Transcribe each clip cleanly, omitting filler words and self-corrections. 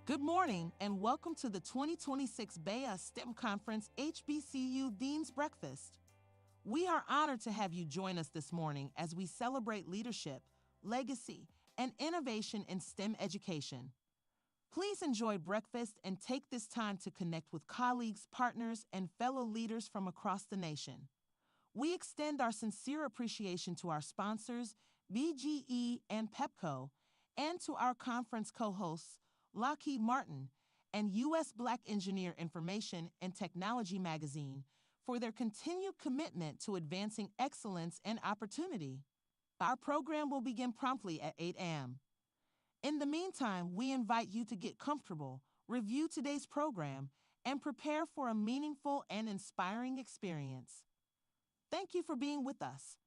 Good morning and welcome to the 2026 BEA STEM Conference HBCU Dean's Breakfast. We are honored to have you join us this morning as we celebrate leadership, legacy, and innovation in STEM education. Please enjoy breakfast and take this time to connect with colleagues, partners, and fellow leaders from across the nation. We extend our sincere appreciation to our sponsors, BGE and PEPCO, and to our conference co-hosts, Lockheed Martin and U.S. Black Engineer Information and Technology Magazine, for their continued commitment to advancing excellence and opportunity. Our program will begin promptly at 8 a.m. In the meantime, we invite you to get comfortable, review today's program, and prepare for a meaningful and inspiring experience. Thank you for being with us.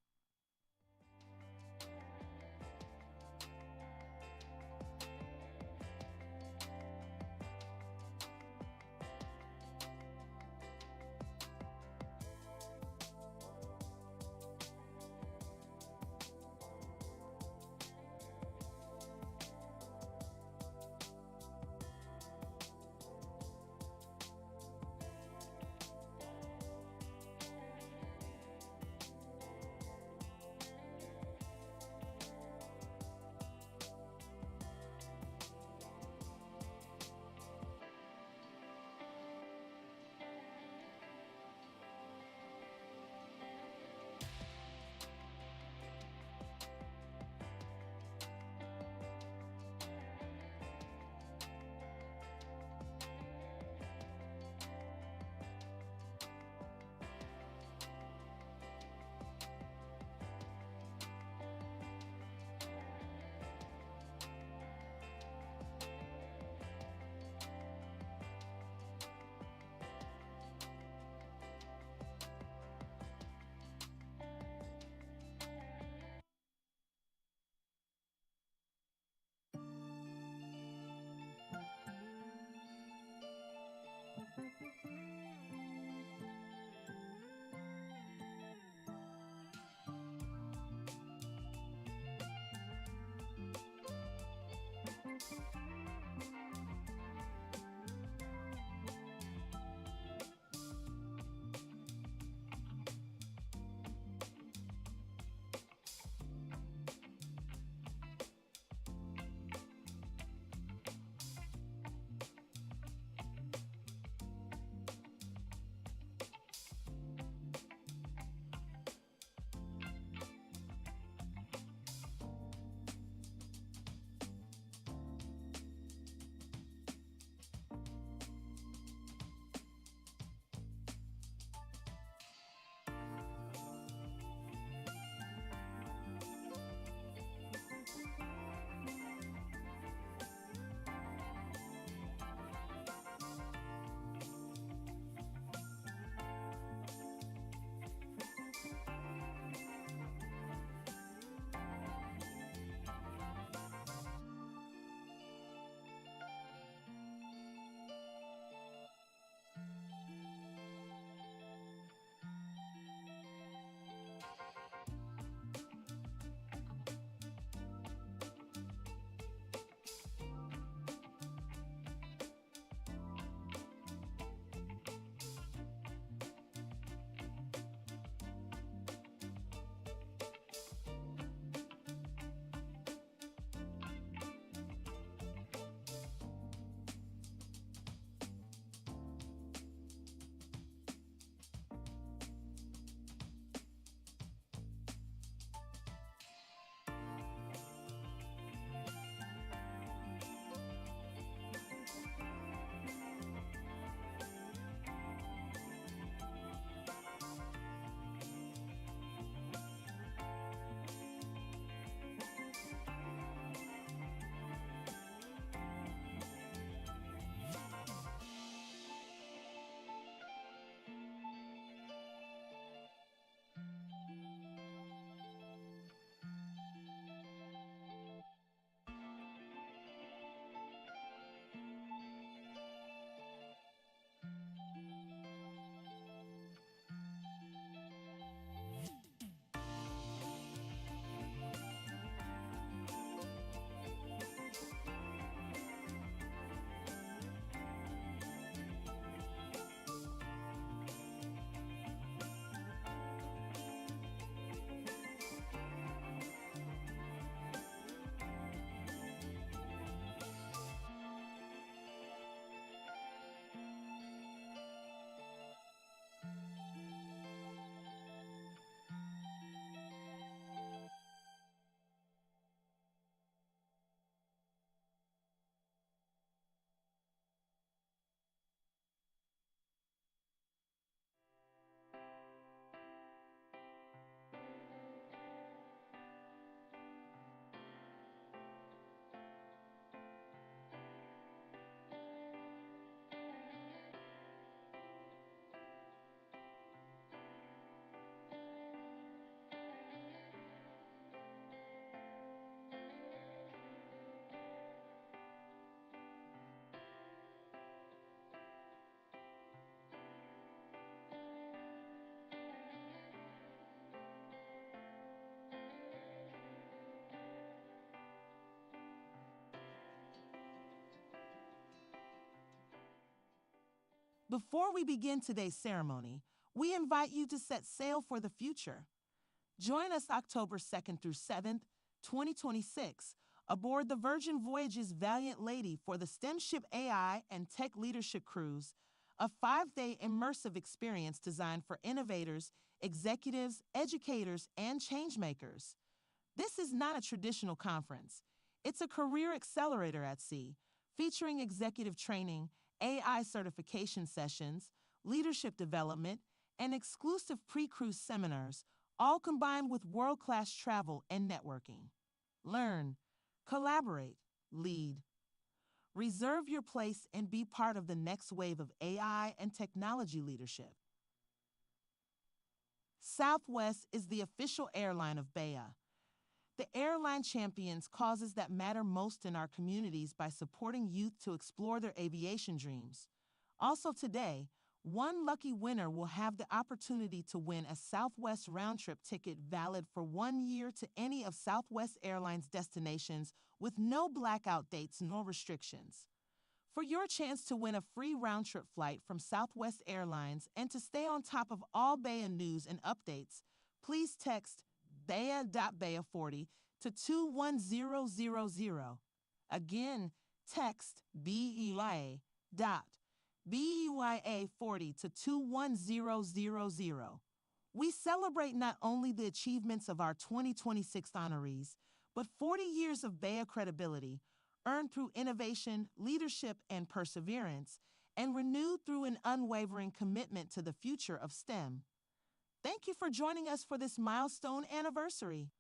Before we begin today's ceremony, we invite you to set sail for the future. Join us October 2nd through 7th, 2026, aboard the Virgin Voyages Valiant Lady for the STEM Ship AI and Tech Leadership Cruise, a 5-day immersive experience designed for innovators, executives, educators, and changemakers. This is not a traditional conference. It's a career accelerator at sea, featuring executive training, AI certification sessions, leadership development, and exclusive pre-cruise seminars, all combined with world-class travel and networking. Learn, collaborate, lead. Reserve your place and be part of the next wave of AI and technology leadership. Southwest is the official airline of BEA. The airline champions causes that matter most in our communities by supporting youth to explore their aviation dreams. Also today, one lucky winner will have the opportunity to win a Southwest round-trip ticket valid for 1 year to any of Southwest Airlines destinations with no blackout dates nor restrictions. For your chance to win a free round-trip flight from Southwest Airlines and to stay on top of all BEA news and updates, please text BEA.BEA40 to 21000. Again, text BEA.BEA40 to 21000. We celebrate not only the achievements of our 2026 honorees, but 40 years of BEA credibility, earned through innovation, leadership, and perseverance, and renewed through an unwavering commitment to the future of STEM. Thank you for joining us for this milestone anniversary.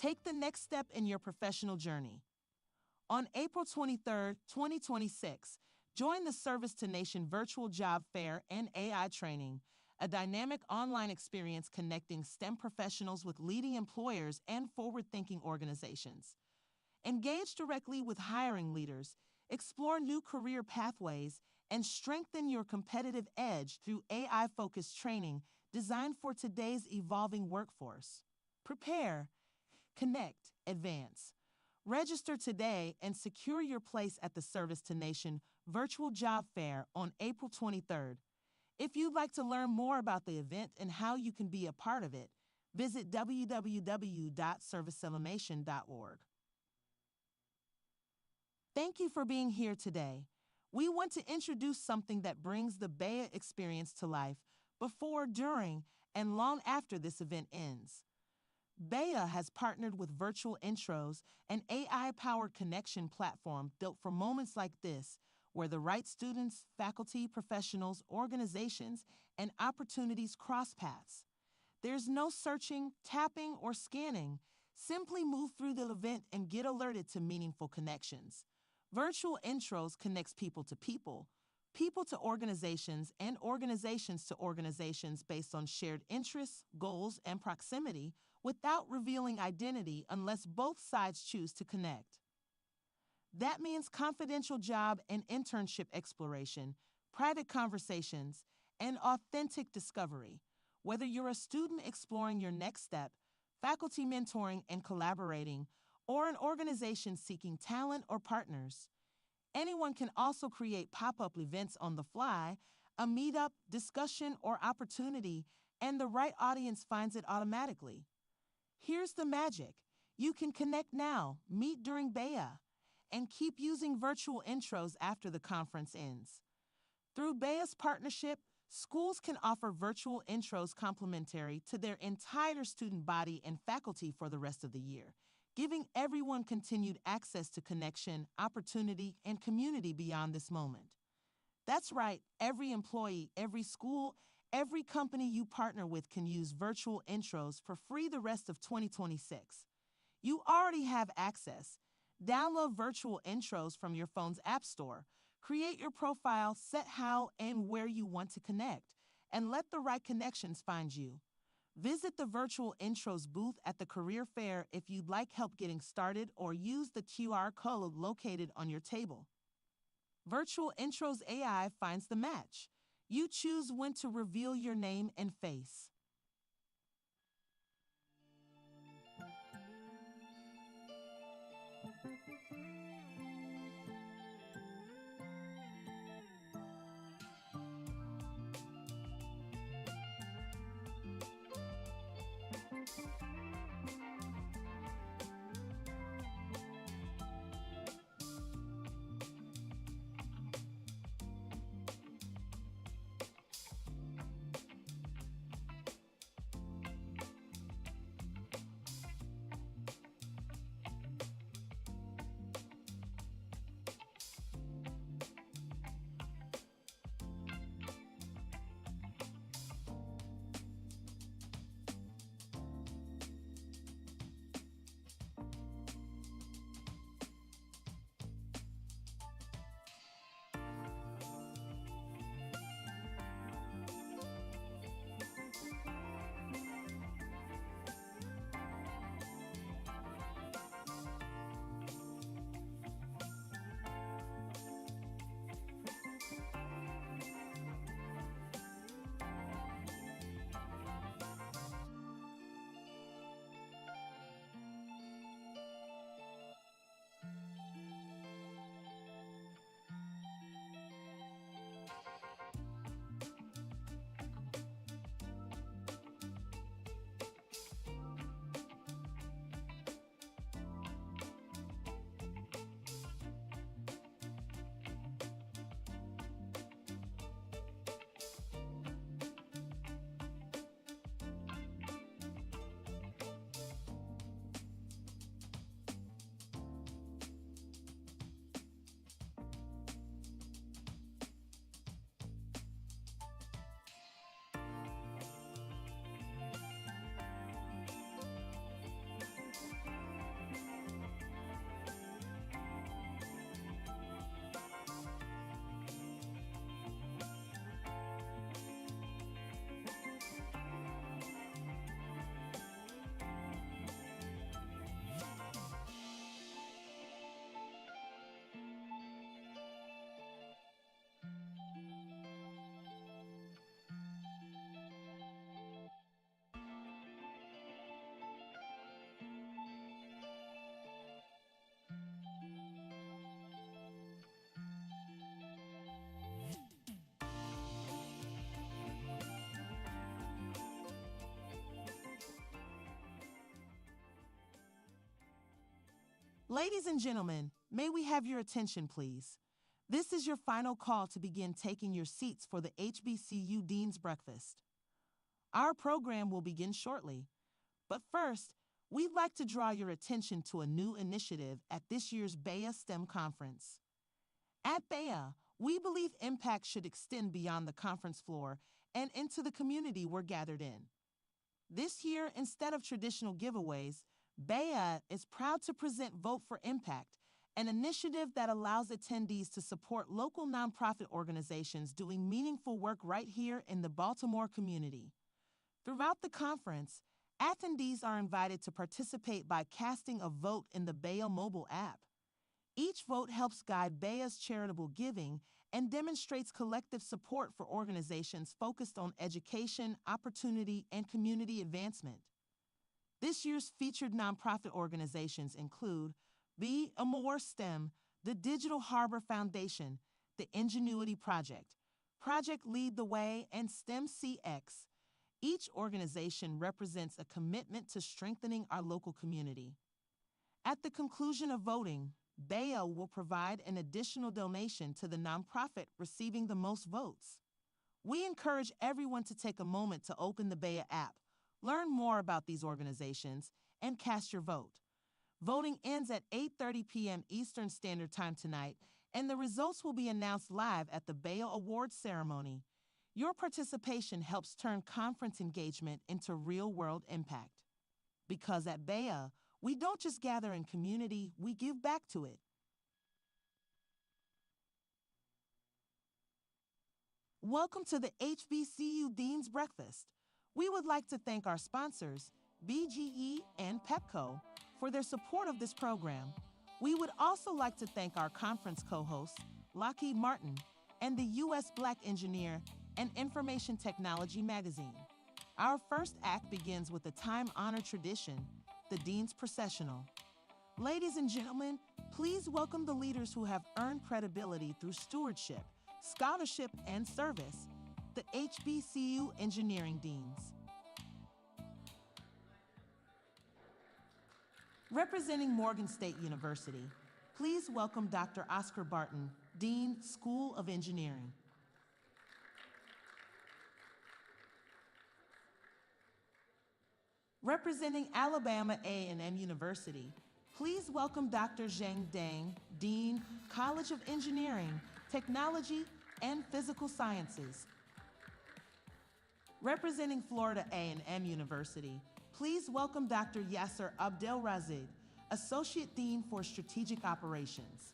Take the next step in your professional journey. On April 23, 2026, join the Service to Nation Virtual Job Fair and AI Training, a dynamic online experience connecting STEM professionals with leading employers and forward-thinking organizations. Engage directly with hiring leaders, explore new career pathways, and strengthen your competitive edge through AI-focused training designed for today's evolving workforce. Prepare, connect, advance. Register today and secure your place at the Service to Nation Virtual Job Fair on April 23rd. If you'd like to learn more about the event and how you can be a part of it, visit www.servicecelebration.org. Thank you for being here today. We want to introduce something that brings the BEA experience to life before, during, and long after this event ends. BEA has partnered with Virtual Intros, an AI-powered connection platform built for moments like this, where the right students, faculty, professionals, organizations, and opportunities cross paths. There's no searching, tapping, or scanning. Simply move through the event and get alerted to meaningful connections. Virtual Intros connects people to people, people to organizations, and organizations to organizations based on shared interests, goals, and proximity without revealing identity unless both sides choose to connect. That means confidential job and internship exploration, private conversations, and authentic discovery. Whether you're a student exploring your next step, faculty mentoring and collaborating, or an organization seeking talent or partners. Anyone can also create pop-up events on the fly, a meetup, discussion, or opportunity, and the right audience finds it automatically. Here's the magic. You can connect now, meet during BEA, and keep using Virtual Intros after the conference ends. Through BEA's partnership, schools can offer Virtual Intros complimentary to their entire student body and faculty for the rest of the year, giving everyone continued access to connection, opportunity, and community beyond this moment. That's right, every employee, every school, every company you partner with can use Virtual Intros for free the rest of 2026. You already have access. Download Virtual Intros from your phone's app store. Create your profile, set how and where you want to connect, and let the right connections find you. Visit the Virtual Intros booth at the career fair if you'd like help getting started, or use the QR code located on your table. Virtual Intros AI finds the match. You choose when to reveal your name and face. Ladies and gentlemen, may we have your attention, please? This is your final call to begin taking your seats for the HBCU Dean's Breakfast. Our program will begin shortly, but first, we'd like to draw your attention to a new initiative at this year's BEA STEM Conference. At BEA, we believe impact should extend beyond the conference floor and into the community we're gathered in. This year, instead of traditional giveaways, BEA is proud to present Vote for Impact, an initiative that allows attendees to support local nonprofit organizations doing meaningful work right here in the Baltimore community. Throughout the conference, attendees are invited to participate by casting a vote in the BEA mobile app. Each vote helps guide BEA's charitable giving and demonstrates collective support for organizations focused on education, opportunity, and community advancement. This year's featured nonprofit organizations include Be a More STEM, the Digital Harbor Foundation, the Ingenuity Project, Project Lead the Way, and STEM CX. Each organization represents a commitment to strengthening our local community. At the conclusion of voting, BEA will provide an additional donation to the nonprofit receiving the most votes. We encourage everyone to take a moment to open the BEA app, learn more about these organizations, and cast your vote. Voting ends at 8:30 p.m. Eastern Standard Time tonight, and the results will be announced live at the BEA Awards ceremony. Your participation helps turn conference engagement into real-world impact. Because at BEA, we don't just gather in community, we give back to it. Welcome to the HBCU Dean's Breakfast. We would like to thank our sponsors, BGE and Pepco, for their support of this program. We would also like to thank our conference co-hosts, Lockheed Martin, and the U.S. Black Engineer and Information Technology magazine. Our first act begins with a time-honored tradition, the Dean's Processional. Ladies and gentlemen, please welcome the leaders who have earned credibility through stewardship, scholarship, and service, the HBCU Engineering Deans. Representing Morgan State University, please welcome Dr. Oscar Barton, Dean, School of Engineering. Representing Alabama A&M University, please welcome Dr. Zheng Deng, Dean, College of Engineering, Technology, and Physical Sciences. Representing Florida A&M University, please welcome Dr. Yasser Abdelrazid, Associate Dean for Strategic Operations.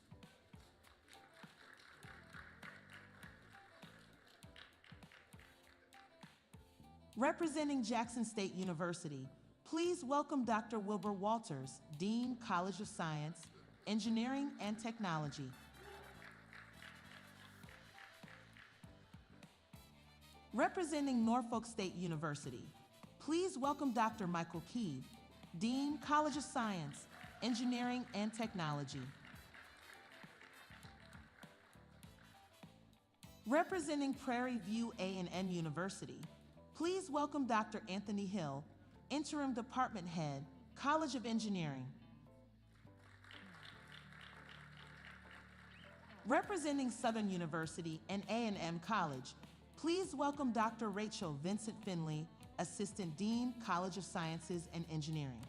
Representing Jackson State University, please welcome Dr. Wilbur Walters, Dean, College of Science, Engineering, and Technology. Representing Norfolk State University, please welcome Dr. Michael Keeve, Dean, College of Science, Engineering, and Technology. Representing Prairie View A&M University, please welcome Dr. Anthony Hill, Interim Department Head, College of Engineering. Representing Southern University and A&M College, please welcome Dr. Rachel Vincent Finley, Assistant Dean, College of Sciences and Engineering.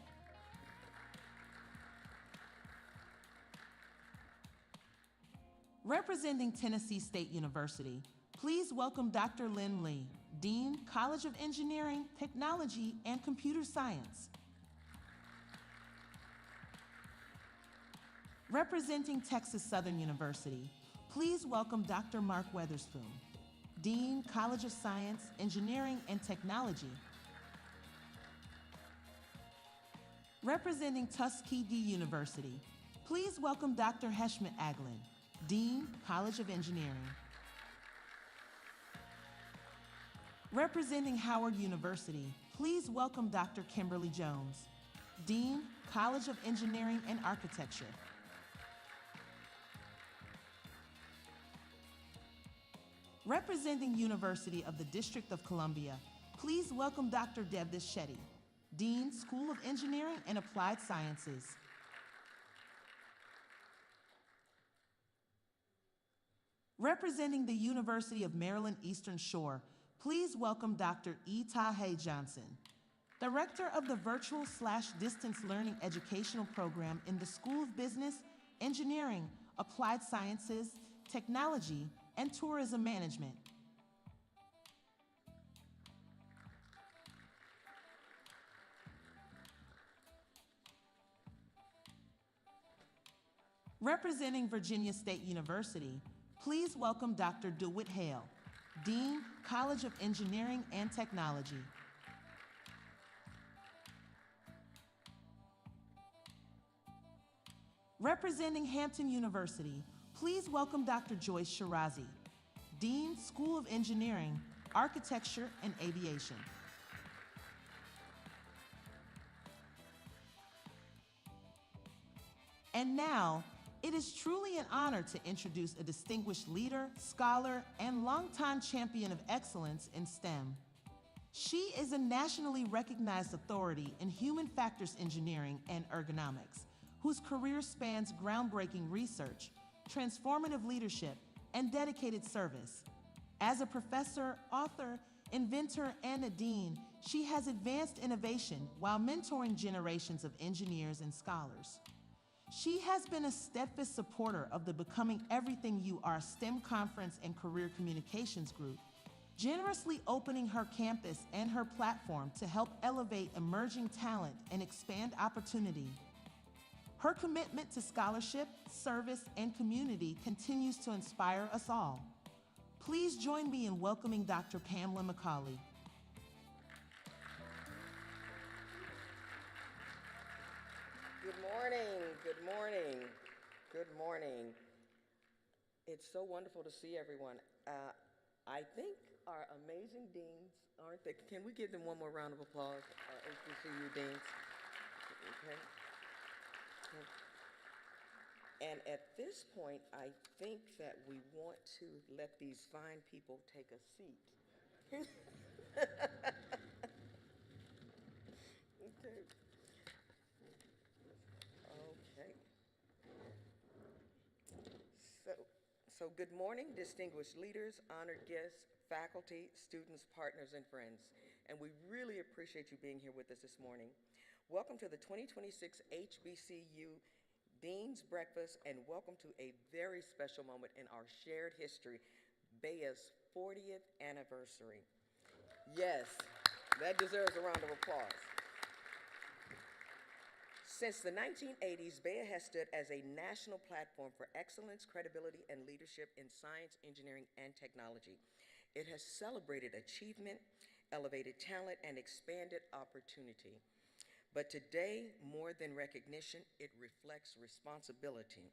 Representing Tennessee State University, please welcome Dr. Lynn Lee, Dean, College of Engineering, Technology, and Computer Science. Representing Texas Southern University, please welcome Dr. Mark Weatherspoon, Dean, College of Science, Engineering, and Technology. Representing Tuskegee University, please welcome Dr. Heshmet Aglin, Dean, College of Engineering. Representing Howard University, please welcome Dr. Kimberly Jones, Dean, College of Engineering and Architecture. Representing University of the District of Columbia, please welcome Dr. Devdish Shetty, Dean, School of Engineering and Applied Sciences. Representing the University of Maryland Eastern Shore, please welcome Dr. E. Tahe Johnson, Director of the Virtual/Distance Learning Educational Program in the School of Business, Engineering, Applied Sciences, Technology, and Tourism Management. Representing Virginia State University, please welcome Dr. DeWitt Hale, Dean, College of Engineering and Technology. Representing Hampton University, please welcome Dr. Joyce Shirazi, Dean, School of Engineering, Architecture, and Aviation. And now, it is truly an honor to introduce a distinguished leader, scholar, and longtime champion of excellence in STEM. She is a nationally recognized authority in human factors engineering and ergonomics, whose career spans groundbreaking research, transformative leadership, and dedicated service. As a professor, author, inventor, and a dean, she has advanced innovation while mentoring generations of engineers and scholars. She has been a steadfast supporter of the Becoming Everything You Are STEM Conference and Career Communications Group, generously opening her campus and her platform to help elevate emerging talent and expand opportunity. Her commitment to scholarship, service, and community continues to inspire us all. Please join me in welcoming Dr. Pamela McCauley. Good morning, good morning, good morning. It's so wonderful to see everyone. I think our amazing deans, aren't they? Can we give them one more round of applause, our HBCU deans? Okay. And at this point, I think that we want to let these fine people take a seat. Okay. Okay. So good morning, distinguished leaders, honored guests, faculty, students, partners, and friends. And we really appreciate you being here with us this morning. Welcome to the 2026 HBCU Dean's Breakfast, and welcome to a very special moment in our shared history, BEA's 40th anniversary. Yes, that deserves a round of applause. Since the 1980s, BEA has stood as a national platform for excellence, credibility, and leadership in science, engineering, and technology. It has celebrated achievement, elevated talent, and expanded opportunity. But today, more than recognition, it reflects responsibility.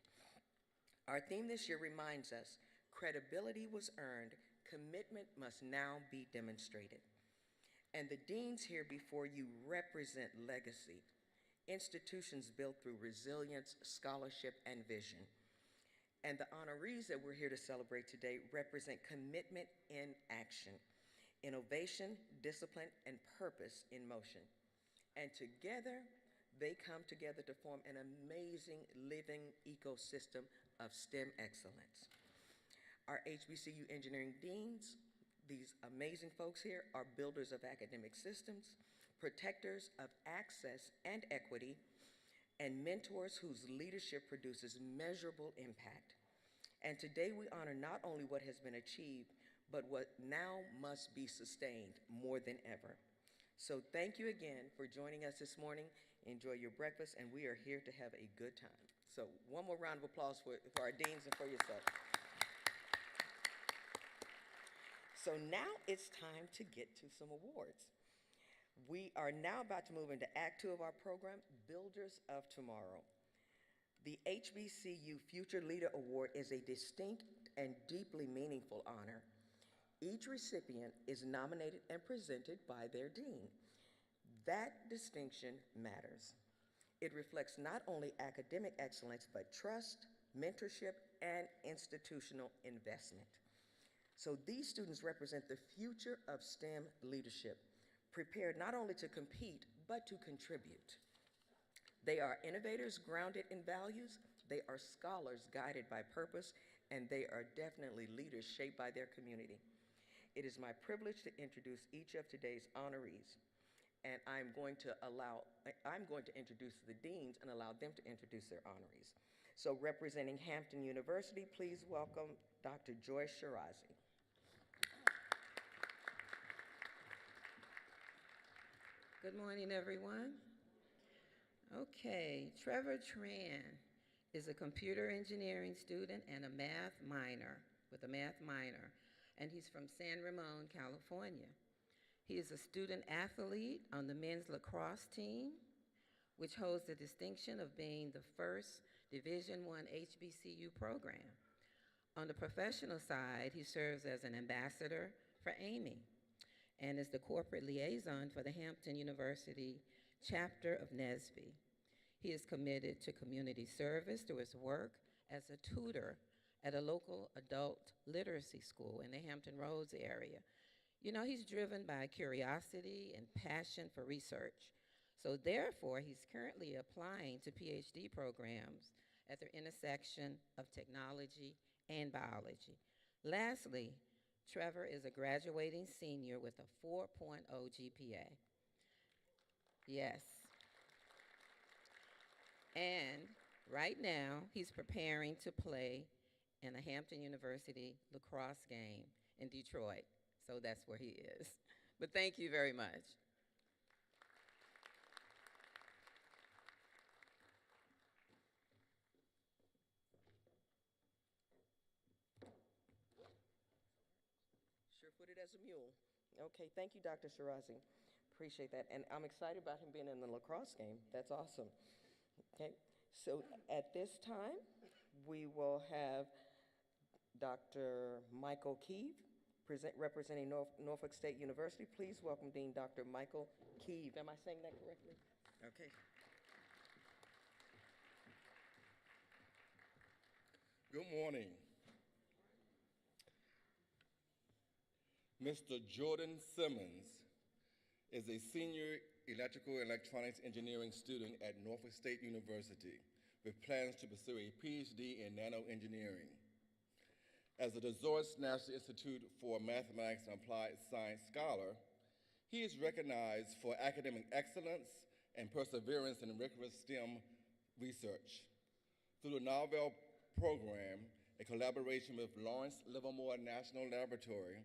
Our theme this year reminds us, credibility was earned, commitment must now be demonstrated. And the deans here before you represent legacy, institutions built through resilience, scholarship, and vision. And the honorees that we're here to celebrate today represent commitment in action, innovation, discipline, and purpose in motion. And together, they come together to form an amazing living ecosystem of STEM excellence. Our HBCU engineering deans, these amazing folks here, are builders of academic systems, protectors of access and equity, and mentors whose leadership produces measurable impact. And today we honor not only what has been achieved, but what now must be sustained more than ever. So thank you again for joining us this morning. Enjoy your breakfast, and we are here to have a good time. So one more round of applause for our deans and for yourself. So now it's time to get to some awards. We are now about to move into Act 2 of our program, Builders of Tomorrow. The HBCU Future Leader Award is a distinct and deeply meaningful honor. Each recipient is nominated and presented by their dean. That distinction matters. It reflects not only academic excellence, but trust, mentorship, and institutional investment. So these students represent the future of STEM leadership, prepared not only to compete, but to contribute. They are innovators grounded in values, they are scholars guided by purpose, and they are definitely leaders shaped by their community. It is my privilege to introduce each of today's honorees, and I'm going to introduce the deans and allow them to introduce their honorees. So representing Hampton University, please welcome Dr. Joyce Shirazi. Good morning, everyone. Okay, Trevor Tran is a computer engineering student and a math minor, and he's from San Ramon, California. He is a student athlete on the men's lacrosse team, which holds the distinction of being the first Division I HBCU program. On the professional side, he serves as an ambassador for Amy and is the corporate liaison for the Hampton University chapter of NSBE. He is committed to community service through his work as a tutor at a local adult literacy school in the Hampton Roads area. You know, he's driven by curiosity and passion for research. So therefore, he's currently applying to PhD programs at the intersection of technology and biology. Lastly, Trevor is a graduating senior with a 4.0 GPA. Yes. And right now, he's preparing to play in a Hampton University lacrosse game in Detroit. So that's where he is. But thank you very much. Sure-footed as a mule. Okay, thank you, Dr. Shirazi. Appreciate that. And I'm excited about him being in the lacrosse game. That's awesome. Okay, so at this time, we will have Dr. Michael Keeve, representing Norfolk State University. Please welcome Dean Dr. Michael Keeve. Am I saying that correctly? Okay. Good morning. Mr. Jordan Simmons is a senior electrical and electronics engineering student at Norfolk State University with plans to pursue a PhD in nanoengineering. As a DeZoris National Institute for Mathematics and Applied Science scholar, he is recognized for academic excellence and perseverance in rigorous STEM research. Through the Novel program, a collaboration with Lawrence Livermore National Laboratory,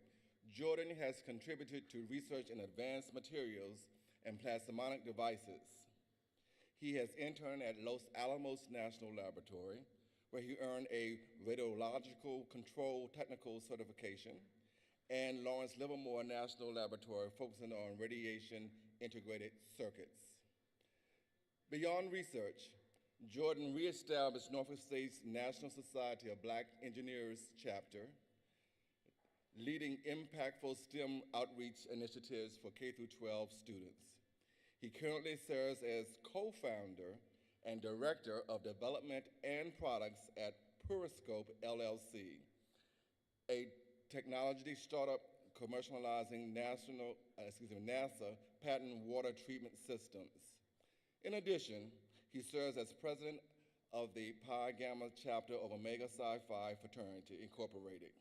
Jordan has contributed to research in advanced materials and plasmonic devices. He has interned at Los Alamos National Laboratory, where he earned a radiological control technical certification, and Lawrence Livermore National Laboratory, focusing on radiation integrated circuits. Beyond research, Jordan reestablished Norfolk State's National Society of Black Engineers chapter, leading impactful STEM outreach initiatives for K-12 students. He currently serves as co-founder and director of development and products at Periscope LLC, a technology startup commercializing NASA patent water treatment systems. In addition, he serves as president of the Pi Gamma chapter of Omega Psi Phi Fraternity Incorporated,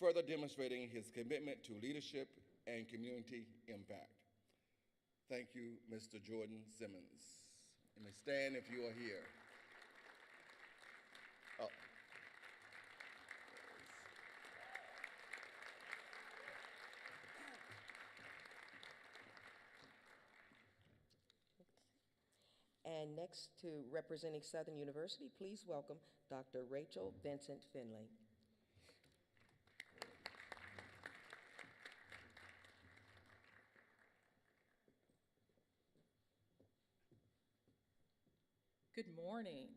further demonstrating his commitment to leadership and community impact. Thank you, Mr. Jordan Simmons. You may stand if you are here. Oh. And next, to representing Southern University, please welcome Dr. Rachel Vincent Finley. Good morning.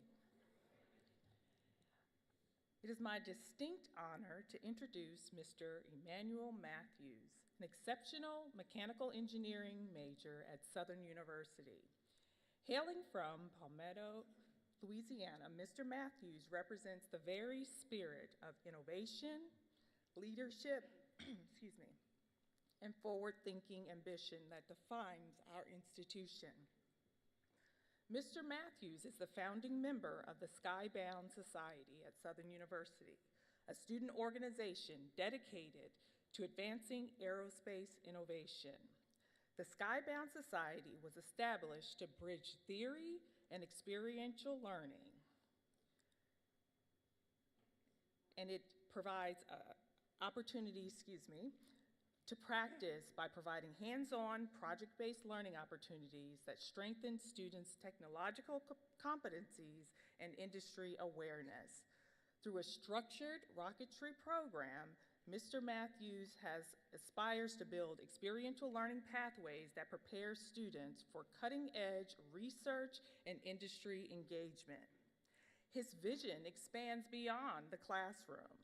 It is my distinct honor to introduce Mr. Emmanuel Matthews, an exceptional mechanical engineering major at Southern University. Hailing from Palmetto, Louisiana, Mr. Matthews represents the very spirit of innovation, leadership, excuse me, and forward-thinking ambition that defines our institution. Mr. Matthews is the founding member of the Skybound Society at Southern University, a student organization dedicated to advancing aerospace innovation. The Skybound Society was established to bridge theory and experiential learning, and it provides opportunities, to practice by providing hands-on, project-based learning opportunities that strengthen students' technological competencies and industry awareness. Through a structured rocketry program, Mr. Matthews aspires to build experiential learning pathways that prepare students for cutting-edge research and industry engagement. His vision expands beyond the classroom.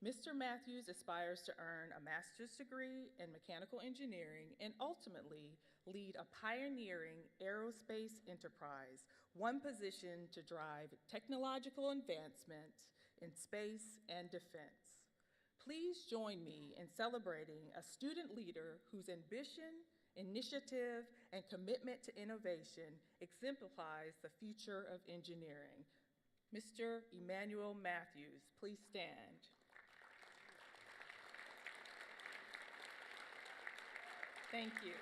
Mr. Matthews aspires to earn a master's degree in mechanical engineering and ultimately lead a pioneering aerospace enterprise, one positioned to drive technological advancement in space and defense. Please join me in celebrating a student leader whose ambition, initiative, and commitment to innovation exemplifies the future of engineering. Mr. Emmanuel Matthews, please stand. Thank you.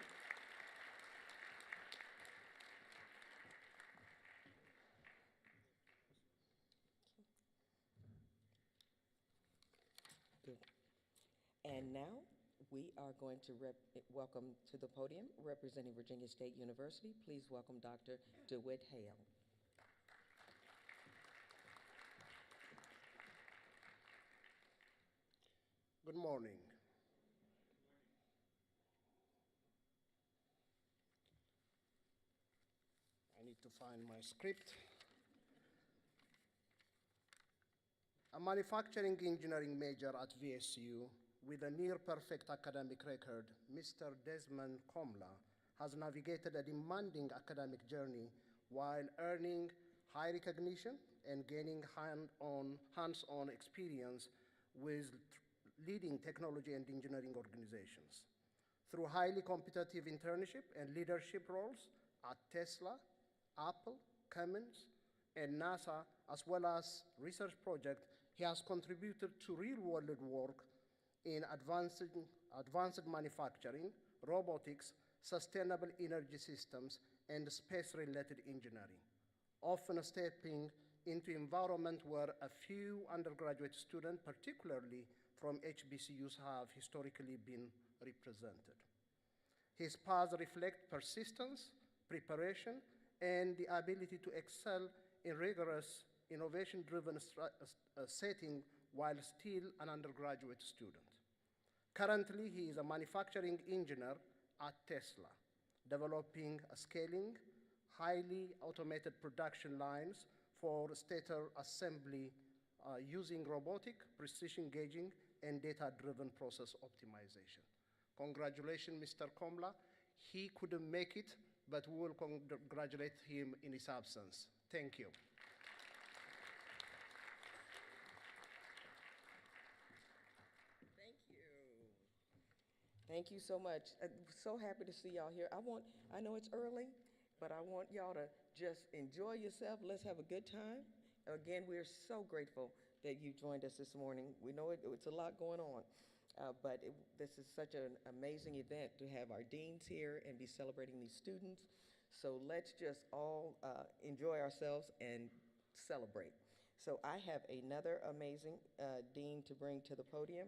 Good. And now we are going to welcome to the podium, representing Virginia State University. Please welcome Dr. DeWitt Hale. Good morning. I need to find my script. A manufacturing engineering major at VSU with a near-perfect academic record, Mr. Desmond Komla has navigated a demanding academic journey while earning high recognition and gaining hands-on experience with leading technology and engineering organizations. Through highly competitive internship and leadership roles at Tesla, Apple, Cummins, and NASA, as well as research projects, he has contributed to real-world work in advanced manufacturing, robotics, sustainable energy systems, and space-related engineering, often stepping into environment where a few undergraduate students, particularly from HBCUs, have historically been represented. His paths reflect persistence, preparation, and the ability to excel in rigorous, innovation-driven setting while still an undergraduate student. Currently, he is a manufacturing engineer at Tesla, developing a scaling, highly automated production lines for stator assembly using robotic, precision gauging, and data-driven process optimization. Congratulations, Mr. Komla. He couldn't make it, but we will congratulate him in his absence. Thank you. Thank you. Thank you so much. So happy to see y'all here. I know it's early, but I want y'all to just enjoy yourself. Let's have a good time. Again, we're so grateful that you joined us this morning. We know it's a lot going on, but this is such an amazing event to have our deans here and be celebrating these students. So let's just all enjoy ourselves and celebrate. So I have another amazing dean to bring to the podium.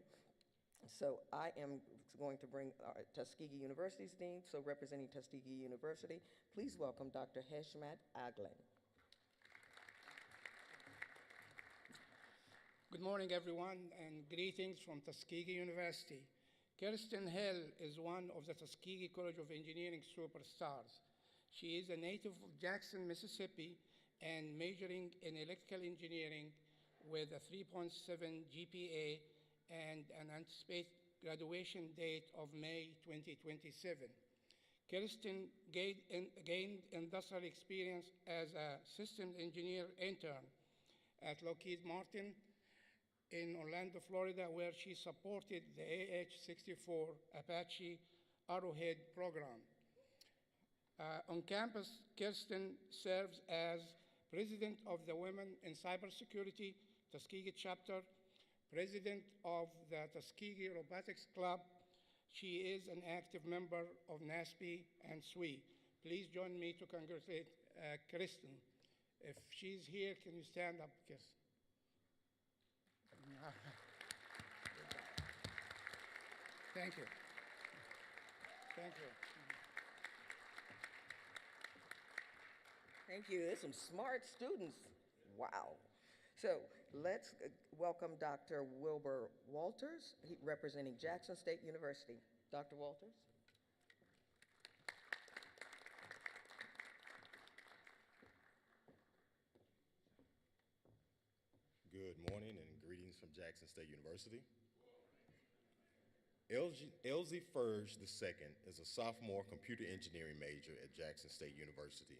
So I am going to bring Tuskegee University's dean, so representing Tuskegee University, please welcome Dr. Heshmat Aglen. Good morning, everyone, and greetings from Tuskegee University. Kirsten Hill is one of the Tuskegee College of Engineering superstars. She is a native of Jackson, Mississippi, and majoring in electrical engineering with a 3.7 GPA and an anticipated graduation date of May 2027. Kirsten gained industrial experience as a systems engineer intern at Lockheed Martin in Orlando, Florida, where she supported the AH-64 Apache Arrowhead program. On campus, Kirsten serves as president of the Women in Cybersecurity Tuskegee chapter, president of the Tuskegee Robotics Club. She is an active member of NSBE and SWE. Please join me to congratulate Kristen. If she's here, can you stand up, Kirsten? Thank you. Thank you. Thank you. There's some smart students. Wow. So let's welcome Dr. Wilbur Walters, representing Jackson State University. Dr. Walters. Good morning and greetings from Jackson State University. LZ Furge II is a sophomore computer engineering major at Jackson State University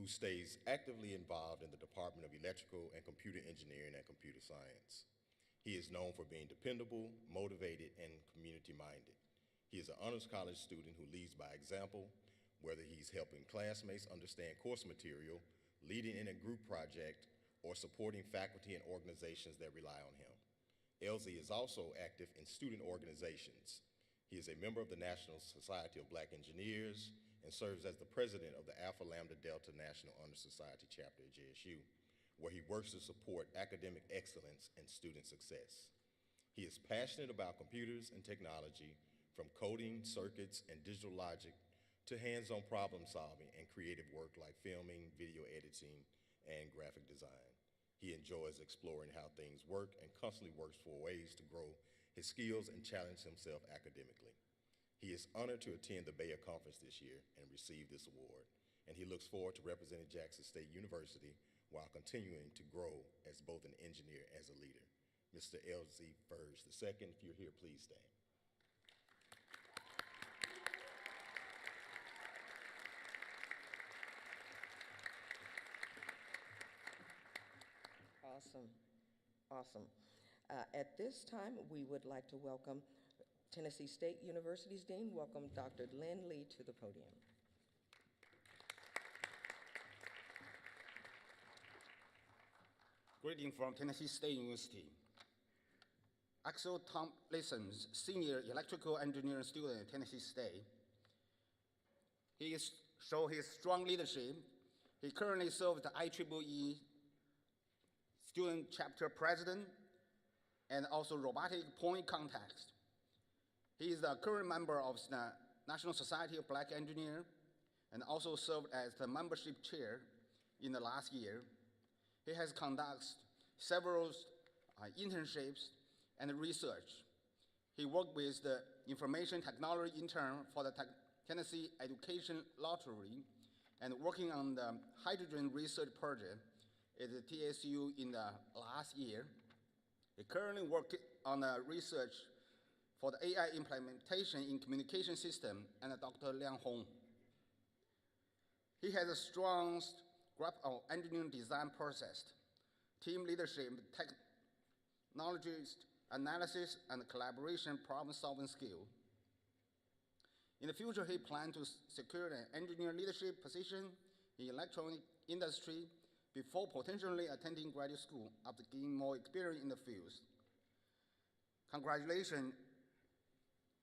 who stays actively involved in the Department of Electrical and Computer Engineering and Computer Science. He is known for being dependable, motivated, and community-minded. He is an honors college student who leads by example, whether he's helping classmates understand course material, leading in a group project, or supporting faculty and organizations that rely on him. LZ is also active in student organizations. He is a member of the National Society of Black Engineers and serves as the president of the Alpha Lambda Delta National Honor Society chapter at JSU, where he works to support academic excellence and student success. He is passionate about computers and technology, from coding, circuits, and digital logic to hands-on problem solving and creative work like filming, video editing, and graphic design. He enjoys exploring how things work and constantly works for ways to grow his skills and challenge himself academically. He is honored to attend the Bayer Conference this year and receive this award, and he looks forward to representing Jackson State University while continuing to grow as both an engineer and as a leader. Mr. LZ Furge II, if you're here, please stand. Awesome. Awesome. At this time, we would like to welcome Tennessee State University's Dean. Welcome Dr. Lynn Lee to the podium. Greeting from Tennessee State University. Axel Tomlinson, senior electrical engineering student at Tennessee State. He shows his strong leadership. He currently serves the IEEE student chapter president and also robotic point contact. He is the current member of the National Society of Black Engineers and also served as the membership chair in the last year. He has conducted several internships and research. He worked with the information technology intern for the Tennessee Education Lottery and working on the hydrogen research project at the TSU in the last year. He currently works on the research for the AI implementation in communication system and Dr. Liang Hong. He has a strong grasp of engineering design process, team leadership, technologies, analysis, and collaboration problem-solving skill. In the future, he plans to secure an engineering leadership position in the electronic industry before potentially attending graduate school after gaining more experience in the field. Congratulations,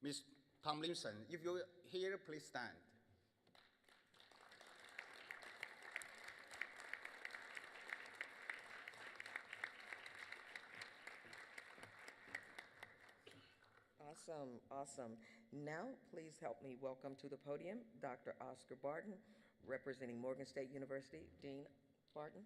Ms. Tomlinson. If you're here, please stand. Awesome, awesome. Now, please help me welcome to the podium Dr. Oscar Barton, representing Morgan State University. Dean Barton.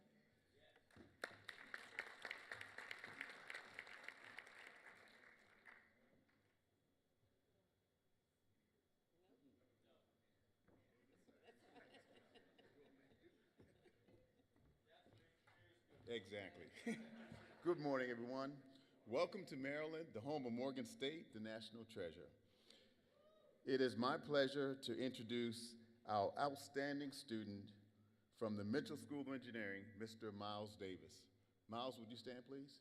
Exactly. Good morning, everyone. Welcome to Maryland, the home of Morgan State, the national treasure. It is my pleasure to introduce our outstanding student from the Mitchell School of Engineering, Mr. Miles Davis. Miles, would you stand, please?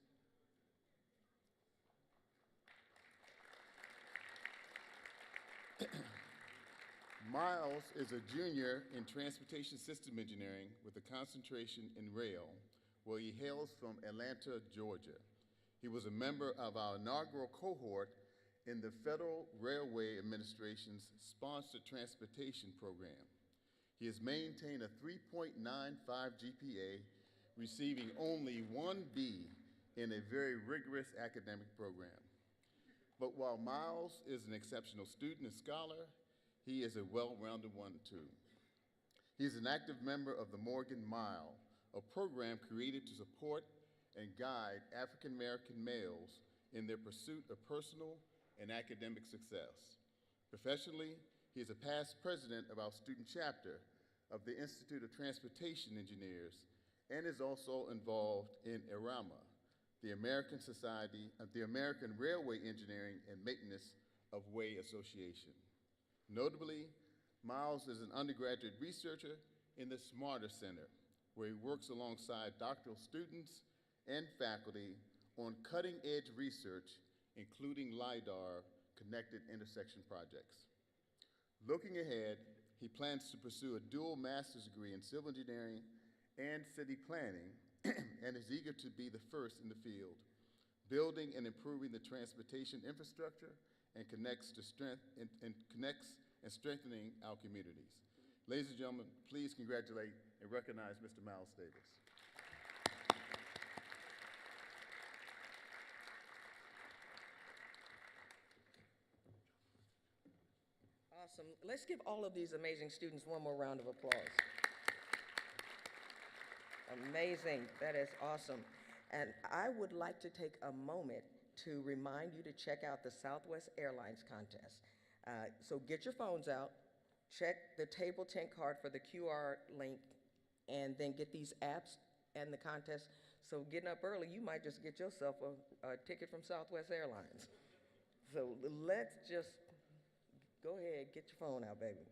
Miles is a junior in transportation system engineering with a concentration in rail, where he hails from Atlanta, Georgia. He was a member of our inaugural cohort in the Federal Railway Administration's Sponsored Transportation Program. He has maintained a 3.95 GPA, receiving only one B in a very rigorous academic program. But while Miles is an exceptional student and scholar, he is a well-rounded one too. He is an active member of the Morgan Mile, a program created to support and guide African American males in their pursuit of personal and academic success. Professionally, he is a past president of our student chapter of the Institute of Transportation Engineers and is also involved in ARAMA, the American Railway Engineering and Maintenance of Way Association. Notably, Miles is an undergraduate researcher in the Smarter Center, where he works alongside doctoral students and faculty on cutting-edge research, including LIDAR connected intersection projects. Looking ahead, he plans to pursue a dual master's degree in civil engineering and city planning and is eager to be the first in the field, building and improving the transportation infrastructure and connects and strengthening our communities. Ladies and gentlemen, please congratulate and recognize Mr. Miles Davis. Awesome. Let's give all of these amazing students one more round of applause. Amazing. That is awesome. And I would like to take a moment to remind you to check out the Southwest Airlines contest. So get your phones out, check the Table 10 card for the QR link, and then get these apps and the contest. So getting up early, you might just get yourself a ticket from Southwest Airlines. So let's just go ahead, get your phone out, baby.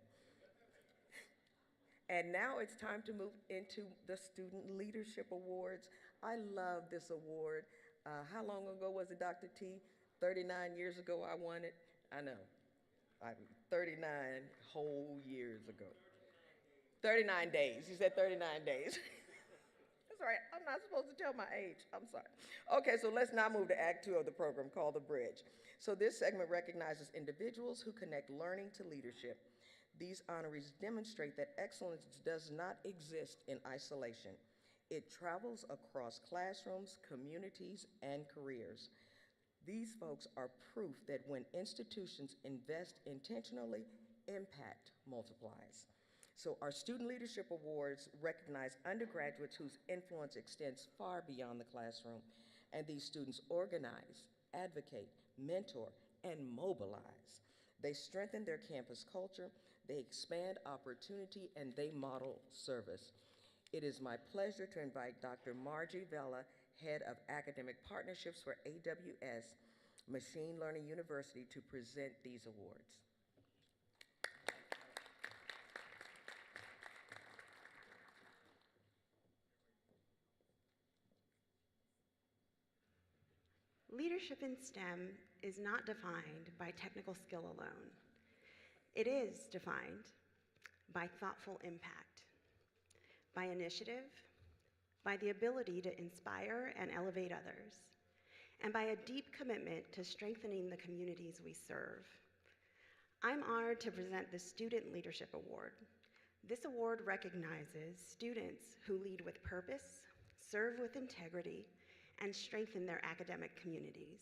And now it's time to move into the Student Leadership Awards. I love this award. How long ago was it, Dr. T? 39 years ago I won it? I know. 39 whole years ago. 39 days. You said 39 days. That's right. I'm not supposed to tell my age. I'm sorry. Okay, so let's now move to Act 2 of the program called The Bridge. So this segment recognizes individuals who connect learning to leadership. These honorees demonstrate that excellence does not exist in isolation. It travels across classrooms, communities, and careers. These folks are proof that when institutions invest intentionally, impact multiplies. So our Student Leadership Awards recognize undergraduates whose influence extends far beyond the classroom, and these students organize, advocate, mentor, and mobilize. They strengthen their campus culture, they expand opportunity, and they model service. It is my pleasure to invite Dr. Margie Vella, Head of Academic Partnerships for AWS Machine Learning University, to present these awards. Leadership in STEM is not defined by technical skill alone. It is defined by thoughtful impact, by initiative, by the ability to inspire and elevate others, and by a deep commitment to strengthening the communities we serve. I'm honored to present the Student Leadership Award. This award recognizes students who lead with purpose, serve with integrity, and strengthen their academic communities.